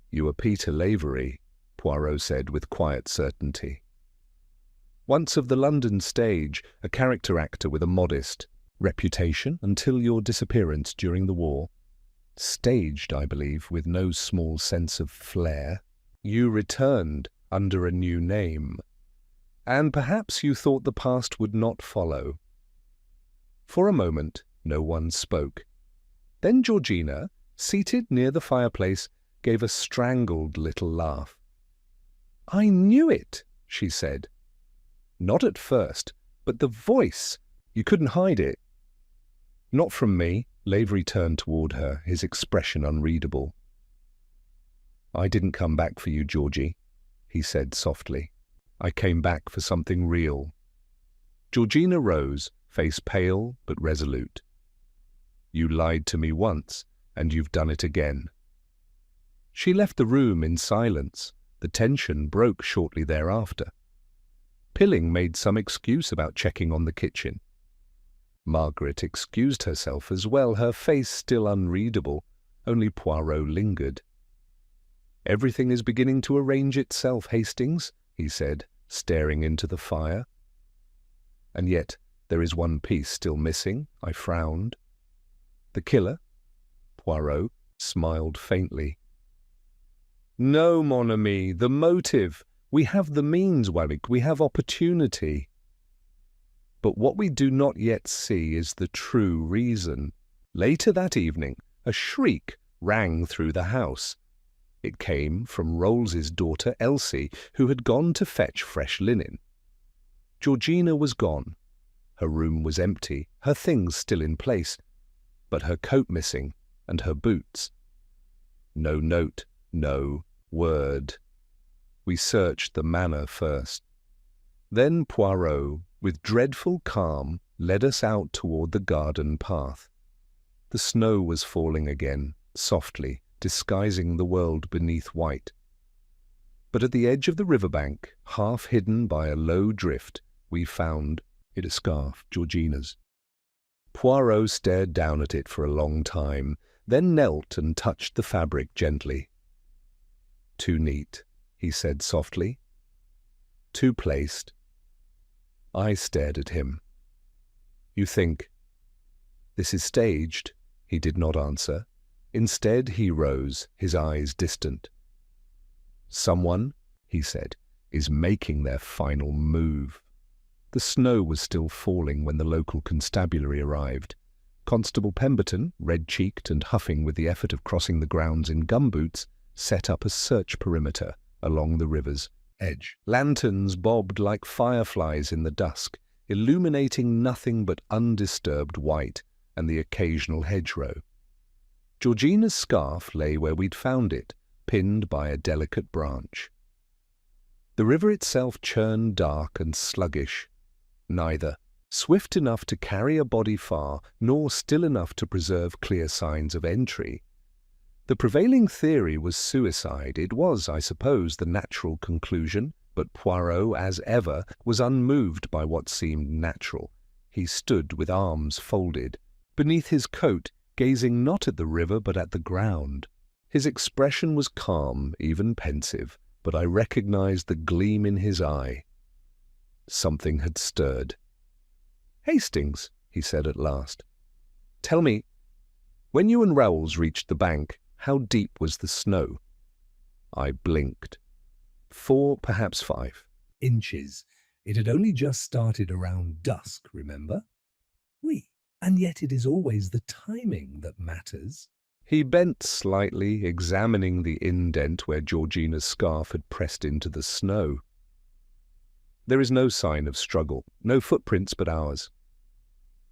"You are Peter Lavery," Poirot said with quiet certainty. "Once of the London stage, a character actor with a modest reputation until your disappearance during the war. Staged, I believe, with no small sense of flair. You returned under a new name, and perhaps you thought the past would not follow." For a moment no one spoke. Then Georgina, seated near the fireplace, gave a strangled little laugh. "I knew it," she said. "Not at first, but the voice, you couldn't hide it." "Not from me." Lavery turned toward her, his expression unreadable. "I didn't come back for you, Georgie," he said softly. "I came back for something real." Georgina rose, face pale but resolute. "You lied to me once, and you've done it again." She left the room in silence. The tension broke shortly thereafter. Pilling made some excuse about checking on the kitchen. Margaret excused herself as well, her face still unreadable. Only Poirot lingered. "Everything is beginning to arrange itself, Hastings," he said, staring into the fire. "And yet there is one piece still missing," I frowned. "The killer?" Poirot smiled faintly. "No, mon ami, the motive. We have the means, Warwick, we have opportunity. But what we do not yet see is the true reason." Later that evening, a shriek rang through the house. It came from Rolls's daughter Elsie, who had gone to fetch fresh linen. Georgina was gone. Her room was empty, her things still in place, but her coat missing and her boots. No note, no word. We searched the manor first. Then Poirot, with dreadful calm, led us out toward the garden path. The snow was falling again, softly, disguising the world beneath white. But at the edge of the riverbank, half hidden by a low drift, we found it a scarf, Georgina's. Poirot stared down at it for a long time, then knelt and touched the fabric gently. "Too neat," he said softly. "Too placed." I stared at him. "You think this is staged?" He did not answer. Instead, he rose, his eyes distant. "Someone," he said, "is making their final move." The snow was still falling when the local constabulary arrived. Constable Pemberton, red-cheeked and huffing with the effort of crossing the grounds in gumboots, set up a search perimeter along the river's edge. Lanterns bobbed like fireflies in the dusk, illuminating nothing but undisturbed white and the occasional hedgerow. Georgina's scarf lay where we'd found it, pinned by a delicate branch. The river itself churned dark and sluggish, neither swift enough to carry a body far, nor still enough to preserve clear signs of entry. The prevailing theory was suicide. It was, I suppose, the natural conclusion, but Poirot, as ever, was unmoved by what seemed natural. He stood with arms folded, beneath his coat, gazing not at the river but at the ground. His expression was calm, even pensive, but I recognized the gleam in his eye. Something had stirred. "Hastings," he said at last, "tell me, when you and Raoul's reached the bank, how deep was the snow?" I blinked. 4, perhaps 5. Inches. It had only just started around dusk, remember? Oui, and yet it is always the timing that matters. He bent slightly, examining the indent where Georgina's scarf had pressed into the snow. "There is no sign of struggle, no footprints but ours.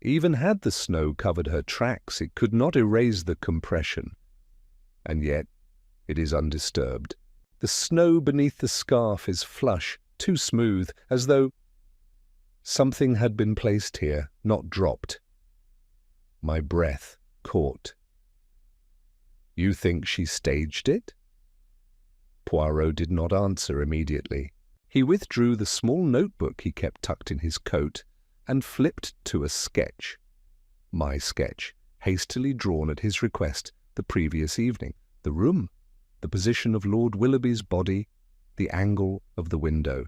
Even had the snow covered her tracks, it could not erase the compression. And yet it is undisturbed. The snow beneath the scarf is flush, too smooth, as though something had been placed here, not dropped." My breath caught. "You think she staged it?" Poirot did not answer immediately. He withdrew the small notebook he kept tucked in his coat and flipped to a sketch. My sketch, hastily drawn at his request the previous evening. The room, the position of Lord Willoughby's body, the angle of the window.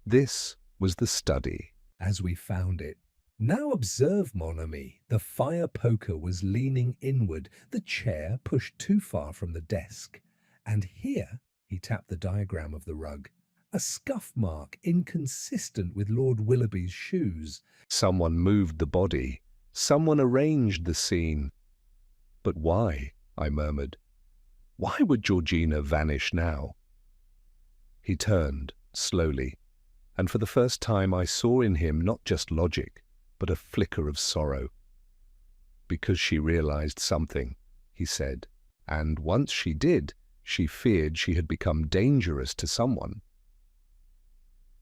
This was the study. As we found it. Now observe, mon ami. The fire poker was leaning inward, the chair pushed too far from the desk. And here, he tapped the diagram of the rug, a scuff mark inconsistent with Lord Willoughby's shoes. Someone moved the body. Someone arranged the scene. "But why?" I murmured. "Why would Georgina vanish now?" He turned, slowly, and for the first time I saw in him not just logic, but a flicker of sorrow. "Because she realized something," he said, "and once she did, she feared she had become dangerous to someone."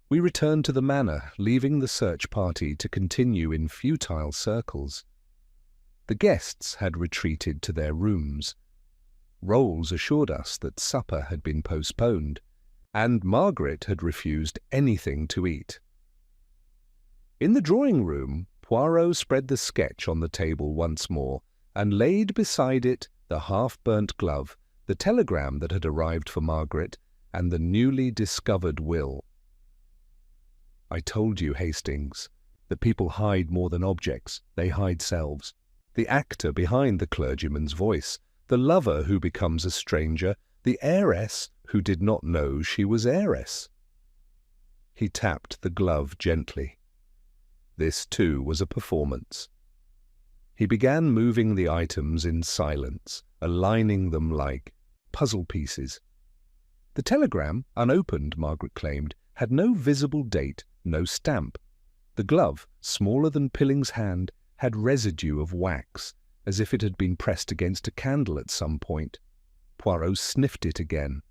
We returned to the manor, leaving the search party to continue in futile circles. The guests had retreated to their rooms. Rolls assured us that supper had been postponed, and Margaret had refused anything to eat. In the drawing-room, Poirot spread the sketch on the table once more, and laid beside it the half-burnt glove, the telegram that had arrived for Margaret, and the newly discovered will. "I told you, Hastings, that people hide more than objects, they hide selves. The actor behind the clergyman's voice, the lover who becomes a stranger, the heiress who did not know she was heiress." He tapped the glove gently. This, too, was a performance. He began moving the items in silence, aligning them like puzzle pieces. The telegram, unopened, Margaret claimed, had no visible date, no stamp. The glove, smaller than Pilling's hand, had residue of wax, as if it had been pressed against a candle at some point. Poirot sniffed it again.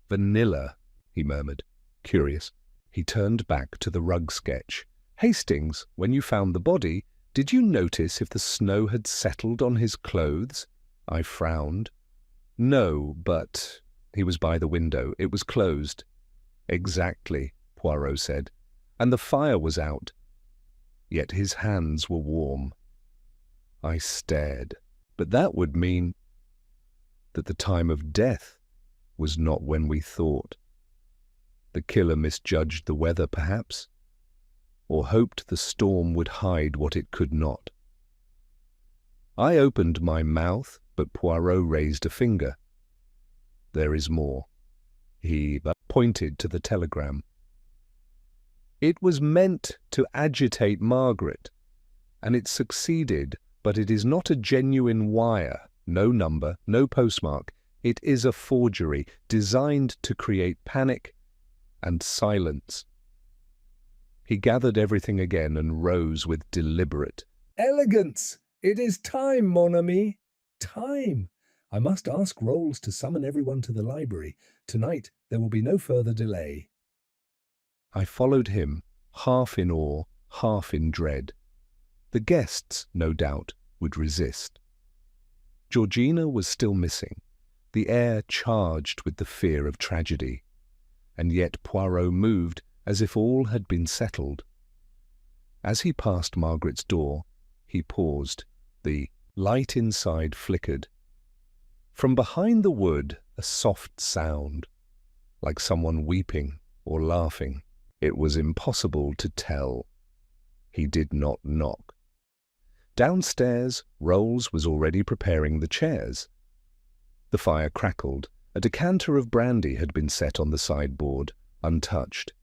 "Vanilla," he murmured. "Curious." He turned back to the rug sketch. "Hastings, when you found the body, did you notice if the snow had settled on his clothes?" I frowned. "No, but—" He was by the window. It was closed. "Exactly," Poirot said. "And the fire was out." Yet his hands were warm. I stared. But that would mean that the time of death was not when we thought. The killer misjudged the weather, perhaps, or hoped the storm would hide what it could not. I opened my mouth, but Poirot raised a finger. "There is more." He pointed to the telegram. "It was meant to agitate Margaret, and it succeeded, but it is not a genuine wire, no number, no postmark. It is a forgery designed to create panic and silence." He gathered everything again and rose with deliberate Elegance! It is time, mon ami. Time! I must ask Rolls to summon everyone to the library. Tonight there will be no further delay. I followed him, half in awe, half in dread. The guests, no doubt, would resist. Georgina was still missing, the air charged with the fear of tragedy, and yet Poirot moved as if all had been settled. As he passed Margaret's door, he paused. The light inside flickered. From behind the wood, a soft sound, like someone weeping or laughing. It was impossible to tell. He did not knock. Downstairs, Rolls was already preparing the chairs. The fire crackled. A decanter of brandy had been set on the sideboard, untouched.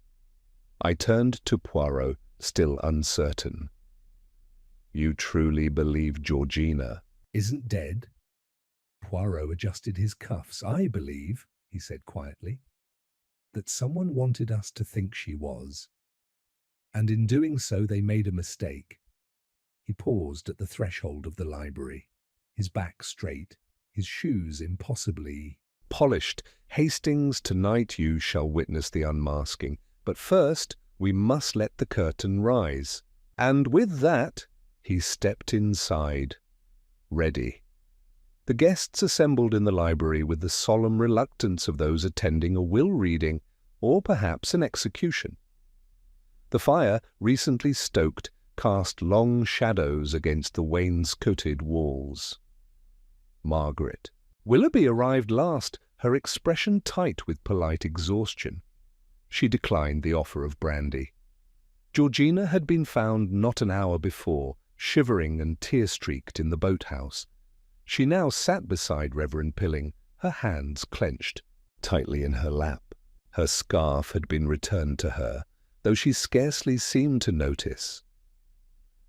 I turned to Poirot, still uncertain. "You truly believe Georgina Isn't dead?" Poirot adjusted his cuffs. "I believe," he said quietly, "that someone wanted us to think she was. And in doing so they made a mistake." He paused at the threshold of the library, his back straight, his shoes impossibly polished? "Hastings, tonight you shall witness the unmasking. But first, we must let the curtain rise." And with that, he stepped inside, ready. The guests assembled in the library with the solemn reluctance of those attending a will reading or perhaps an execution. The fire, recently stoked, cast long shadows against the wainscoted walls. Margaret. Willoughby arrived last, her expression tight with polite exhaustion. She declined the offer of brandy. Georgina had been found not an hour before, shivering and tear-streaked in the boathouse. She now sat beside Reverend Pilling, her hands clenched tightly in her lap. Her scarf had been returned to her, though she scarcely seemed to notice.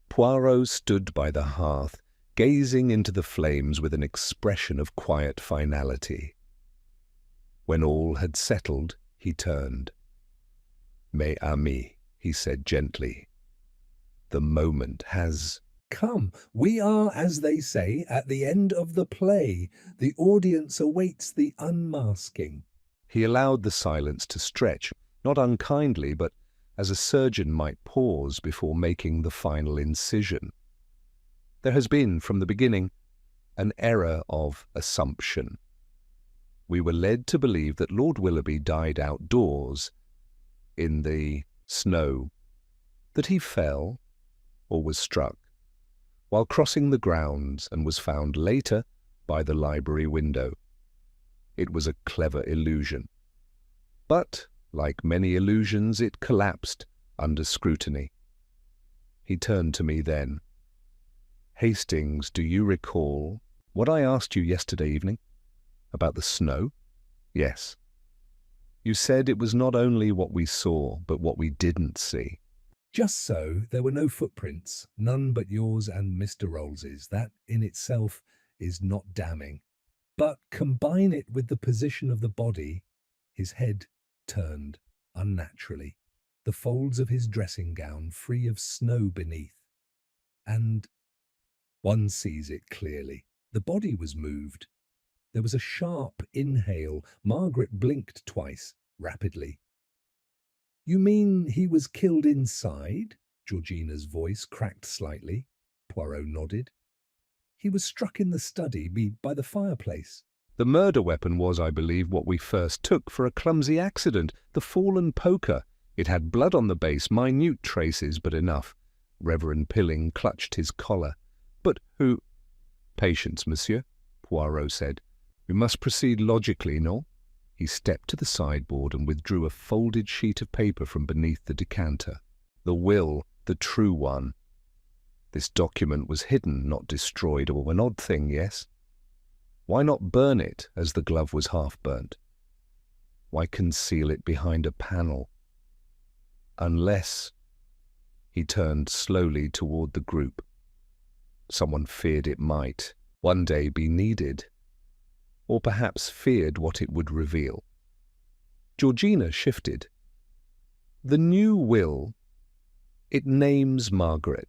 Poirot stood by the hearth, gazing into the flames with an expression of quiet finality. When all had settled, he turned. "Mes amis," he said gently, "the moment has come. We are, as they say, at the end of the play. The audience awaits the unmasking." He allowed the silence to stretch, not unkindly, but as a surgeon might pause before making the final incision. There has been, from the beginning, an error of assumption. We were led to believe that Lord Willoughby died outdoors, in the snow, that he fell, or was struck, while crossing the grounds and was found later by the library window. It was a clever illusion. But, like many illusions, it collapsed under scrutiny. He turned to me then. "Hastings, do you recall what I asked you yesterday evening? About the snow?" "Yes." "You said it was not only what we saw, but what we didn't see." "Just so. There were no footprints, none but yours and Mr. Rolls's. That in itself is not damning. But combine it with the position of the body, his head turned unnaturally, the folds of his dressing gown free of snow beneath, and one sees it clearly. The body was moved. There was a sharp inhale. Margaret blinked twice, rapidly. "You mean he was killed inside?" Georgina's voice cracked slightly. Poirot nodded. "He was struck in the study by the fireplace." "The murder weapon was, I believe, what we first took for a clumsy accident, the fallen poker. It had blood on the base, minute traces, but enough." Reverend Pilling clutched his collar. "But who—" "Patience, monsieur," Poirot said. "We must proceed logically, no?" He stepped to the sideboard and withdrew a folded sheet of paper from beneath the decanter. "The will, the true one. This document was hidden, not destroyed, or an odd thing, yes? Why not burn it, as the glove was half burnt? Why conceal it behind a panel? Unless—" He turned slowly toward the group. "Someone feared it might one day be needed, or perhaps feared what it would reveal." Georgina shifted. "The new will, it names Margaret."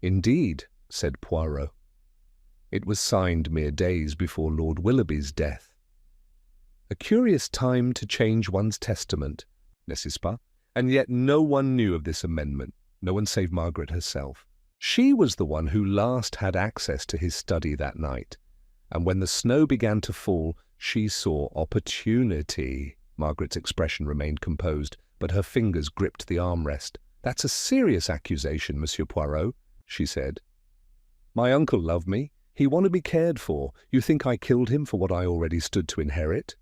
"Indeed," said Poirot. "It was signed mere days before Lord Willoughby's death. A curious time to change one's testament, n'est-ce pas? And yet no one knew of this amendment, no one save Margaret herself. She was the one who last had access to his study that night, and when the snow began to fall, she saw opportunity. Margaret's expression remained composed, but her fingers gripped the armrest. "That's a serious accusation, Monsieur Poirot," she said. "My uncle loved me. He wanted me cared for. You think I killed him for what I already stood to inherit?"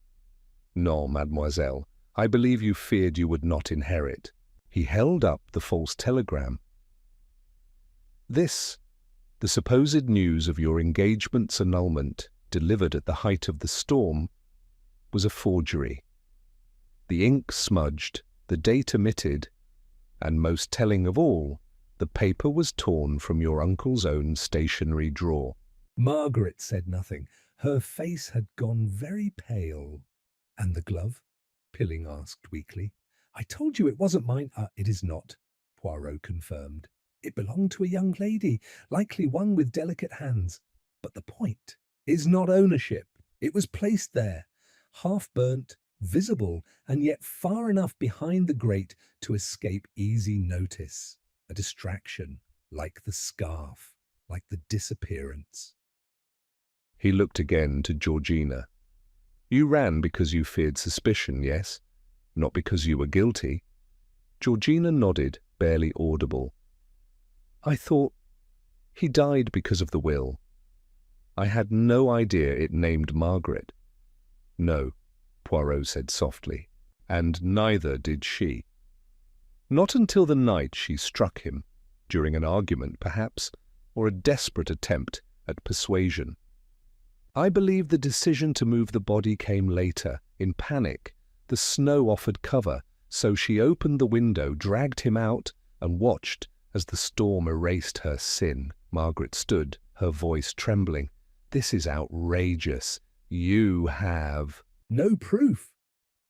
"No, mademoiselle. I believe you feared you would not inherit." He held up the false telegram. "This, the supposed news of your engagement's annulment, delivered at the height of the storm, was a forgery. The ink smudged, the date omitted, and most telling of all, the paper was torn from your uncle's own stationery drawer." Margaret said nothing. Her face had gone very pale. "And the glove?" Pilling asked weakly. "I told you it wasn't mine." "It is not," Poirot confirmed. "It belonged to a young lady, likely one with delicate hands. But the point is not ownership. It was placed there, half-burnt, visible, and yet far enough behind the grate to escape easy notice. A distraction, like the scarf, like the disappearance." He looked again to Georgina. "You ran because you feared suspicion, yes? Not because you were guilty?" Georgina nodded, barely audible. "I thought he died because of the will. I had no idea it named Margaret." "No," Poirot said softly, "and neither did she. Not until the night she struck him, during an argument perhaps, or a desperate attempt at persuasion. I believe the decision to move the body came later, in panic. The snow offered cover, so she opened the window, dragged him out, and watched as the storm erased her sin." Margaret stood, her voice trembling. "This is outrageous. You have—" "No proof."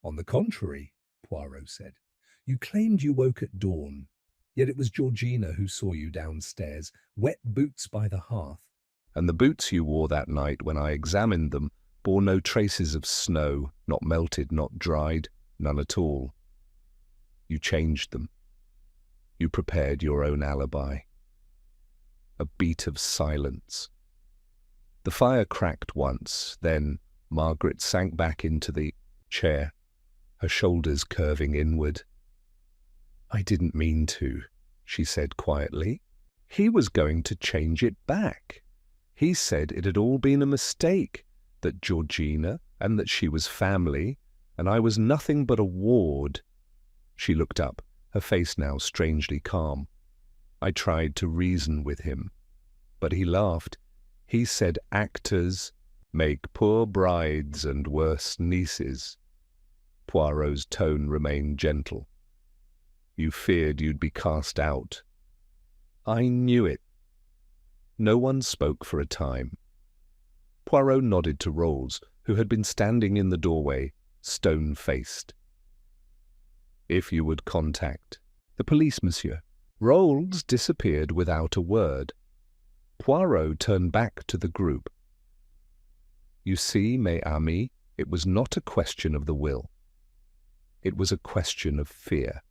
"On the contrary," Poirot said. "You claimed you woke at dawn, yet it was Georgina who saw you downstairs, wet boots by the hearth." "And the boots you wore that night, when I examined them, bore no traces of snow, not melted, not dried, none at all. You changed them. You prepared your own alibi." A beat of silence. The fire cracked once, then Margaret sank back into the chair, her shoulders curving inward. "I didn't mean to," she said quietly. "He was going to change it back. He said it had all been a mistake, that Georgina, and that she was family, and I was nothing but a ward." She looked up, her face now strangely calm. "I tried to reason with him, but he laughed. He said actors make poor brides and worse nieces." Poirot's tone remained gentle. "You feared you'd be cast out." "I knew it." No one spoke for a time. Poirot nodded to Rolls, who had been standing in the doorway, stone-faced. "If you would contact—" "The police, monsieur." Rolls disappeared without a word. Poirot turned back to the group. "You see, mes amis, it was not a question of the will. It was a question of fear.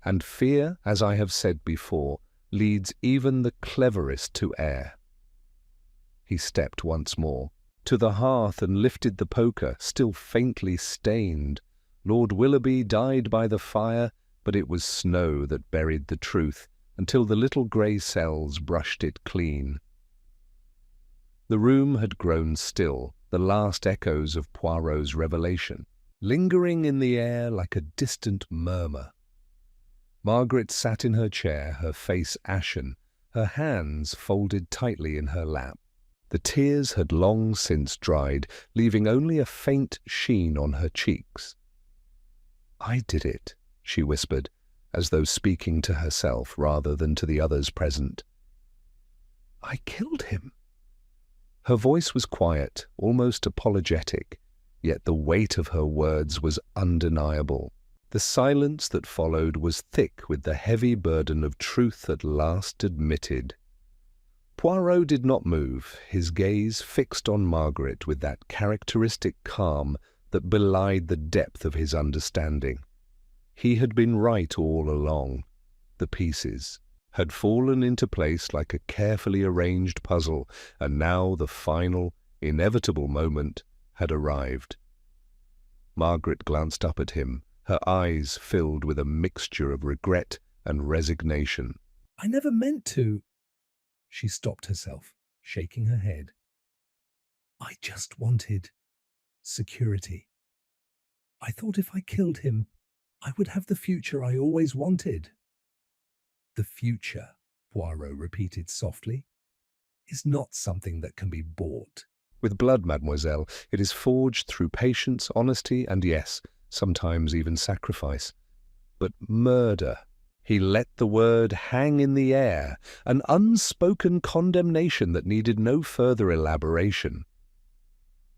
And fear, as I have said before, leads even the cleverest to err." He stepped once more to the hearth and lifted the poker, still faintly stained. Lord Willoughby died by the fire, but it was snow that buried the truth until the little grey cells brushed it clean. The room had grown still, the last echoes of Poirot's revelation, lingering in the air like a distant murmur. Margaret sat in her chair, her face ashen, her hands folded tightly in her lap. The tears had long since dried, leaving only a faint sheen on her cheeks. "I did it," she whispered, as though speaking to herself rather than to the others present. "I killed him." Her voice was quiet, almost apologetic, yet the weight of her words was undeniable. The silence that followed was thick with the heavy burden of truth at last admitted. Poirot did not move, his gaze fixed on Margaret with that characteristic calm that belied the depth of his understanding. He had been right all along. The pieces, had fallen into place like a carefully arranged puzzle, and now the final, inevitable moment had arrived. Margaret glanced up at him, her eyes filled with a mixture of regret and resignation. I never meant to. She stopped herself, shaking her head. I just wanted security. I thought if I killed him, I would have the future I always wanted. The future, Poirot repeated softly, is not something that can be bought. With blood, mademoiselle, it is forged through patience, honesty, and yes, sometimes even sacrifice. But murder, he let the word hang in the air, an unspoken condemnation that needed no further elaboration.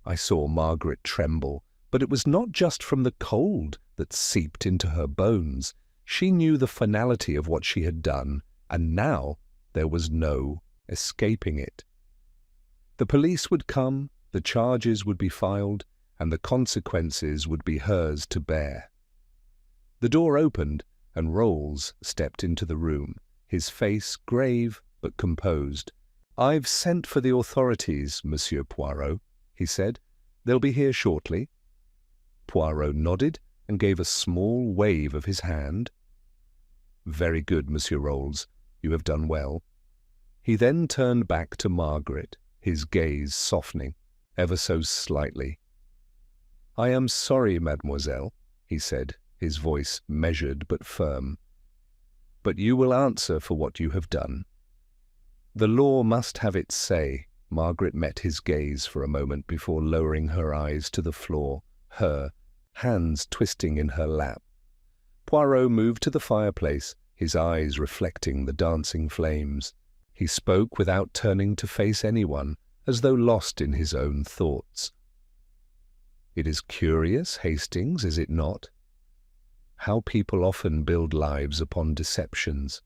I saw Margaret tremble, but it was not just from the cold that seeped into her bones. She knew the finality of what she had done, and now there was no escaping it. The police would come, the charges would be filed, and the consequences would be hers to bear. The door opened, and Rolls stepped into the room, his face grave but composed. "I've sent for the authorities, Monsieur Poirot," he said. "They'll be here shortly." Poirot nodded and gave a small wave of his hand. "Very good, Monsieur Rolls. You have done well." He then turned back to Margaret, his gaze softening, ever so slightly. "I am sorry, mademoiselle," he said, his voice measured but firm. "But you will answer for what you have done." "The law must have its say." Margaret met his gaze for a moment before lowering her eyes to the floor, her hands twisting in her lap. Poirot moved to the fireplace, his eyes reflecting the dancing flames. He spoke without turning to face anyone, as though lost in his own thoughts. "It is curious, Hastings, is it not? How people often build lives upon deceptions.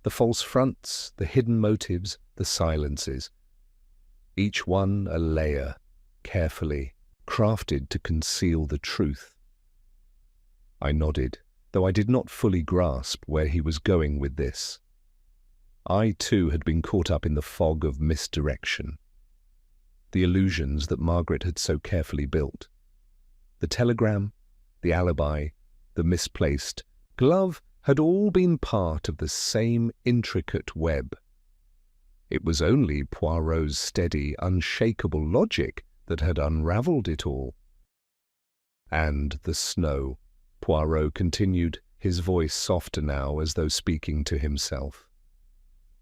The false fronts, the hidden motives, the silences. Each one a layer, carefully crafted to conceal the truth." I nodded, though I did not fully grasp where he was going with this. I, too, had been caught up in the fog of misdirection. The illusions that Margaret had so carefully built. The telegram, the alibi, the misplaced glove had all been part of the same intricate web. It was only Poirot's steady, unshakable logic that had unravelled it all. "And the snow," Poirot continued, his voice softer now as though speaking to himself.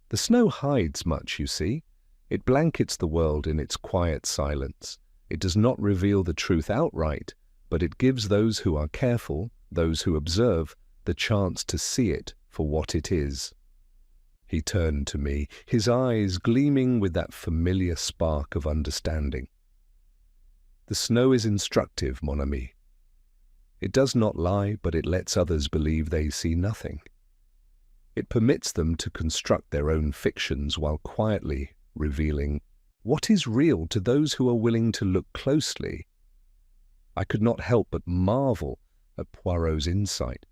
"The snow hides much, you see. It blankets the world in its quiet silence. It does not reveal the truth outright, but it gives those who are careful, those who observe, the chance to see it for what it is." He turned to me, his eyes gleaming with that familiar spark of understanding. "The snow is instructive, mon ami. It does not lie, but it lets others believe they see nothing. It permits them to construct their own fictions while quietly revealing what is real to those who are willing to look closely." I could not help but marvel at Poirot's insight.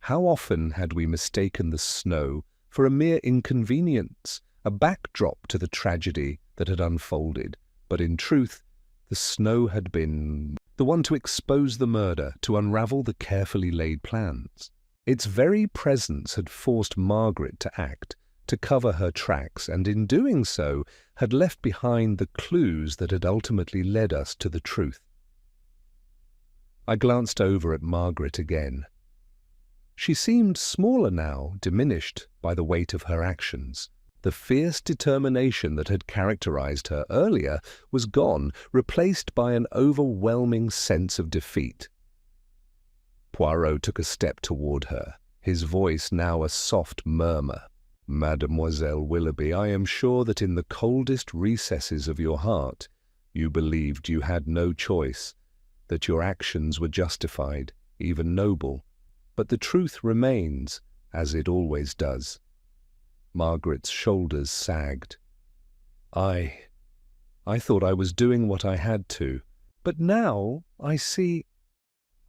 How often had we mistaken the snow for a mere inconvenience, a backdrop to the tragedy that had unfolded, but in truth, the snow had been the one to expose the murder, to unravel the carefully laid plans. Its very presence had forced Margaret to act, to cover her tracks, and in doing so had left behind the clues that had ultimately led us to the truth. I glanced over at Margaret again. She seemed smaller now, diminished by the weight of her actions. The fierce determination that had characterized her earlier was gone, replaced by an overwhelming sense of defeat. Poirot took a step toward her, his voice now a soft murmur. "Mademoiselle Willoughby, I am sure that in the coldest recesses of your heart you believed you had no choice, that your actions were justified, even noble. But the truth remains, as it always does." Margaret's shoulders sagged. I thought I was doing what I had to, but now I see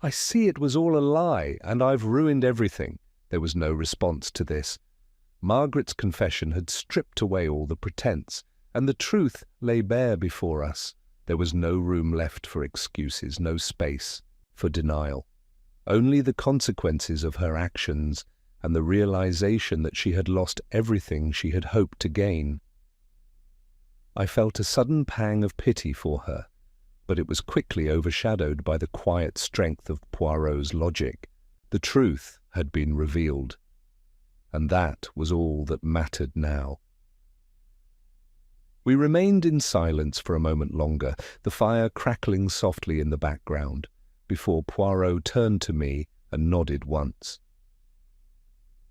it was all a lie, and I've ruined everything." There was no response to this. Margaret's confession had stripped away all the pretense, and the truth lay bare before us. There was no room left for excuses, no space for denial. Only the consequences of her actions and the realization that she had lost everything she had hoped to gain. I felt a sudden pang of pity for her, but it was quickly overshadowed by the quiet strength of Poirot's logic. The truth had been revealed, and that was all that mattered now. We remained in silence for a moment longer, the fire crackling softly in the background, before Poirot turned to me and nodded once.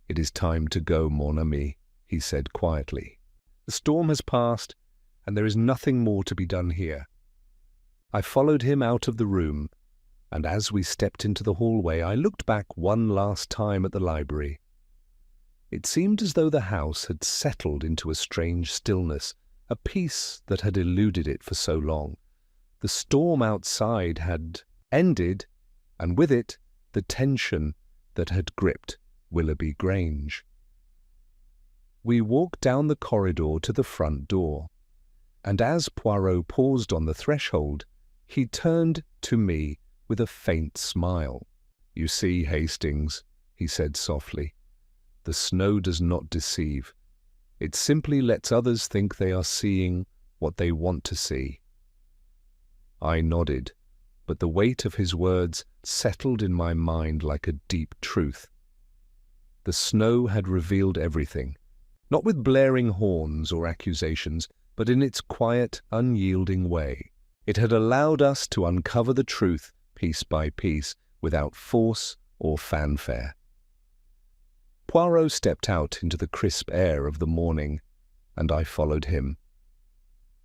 "It is time to go, mon ami," he said quietly. "The storm has passed, and there is nothing more to be done here." I followed him out of the room, and as we stepped into the hallway, I looked back one last time at the library. It seemed as though the house had settled into a strange stillness, a peace that had eluded it for so long. The storm outside had ended, and with it the tension that had gripped Willoughby Grange. We walked down the corridor to the front door, and as Poirot paused on the threshold, he turned to me with a faint smile. "You see, Hastings," he said softly, "the snow does not deceive. It simply lets others think they are seeing what they want to see." I nodded, but the weight of his words settled in my mind like a deep truth. The snow had revealed everything, not with blaring horns or accusations, but in its quiet, unyielding way. It had allowed us to uncover the truth piece by piece, without force or fanfare. Poirot stepped out into the crisp air of the morning, and I followed him.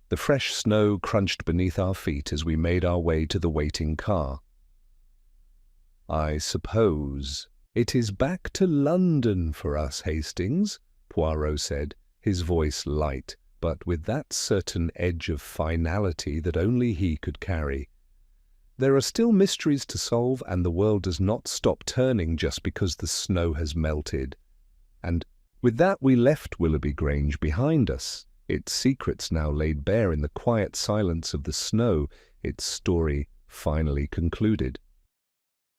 The fresh snow crunched beneath our feet as we made our way to the waiting car. "I suppose it is back to London for us, Hastings," Poirot said, his voice light, but with that certain edge of finality that only he could carry. "There are still mysteries to solve, and the world does not stop turning just because the snow has melted." And with that we left Willoughby Grange behind us, its secrets now laid bare in the quiet silence of the snow, its story finally concluded.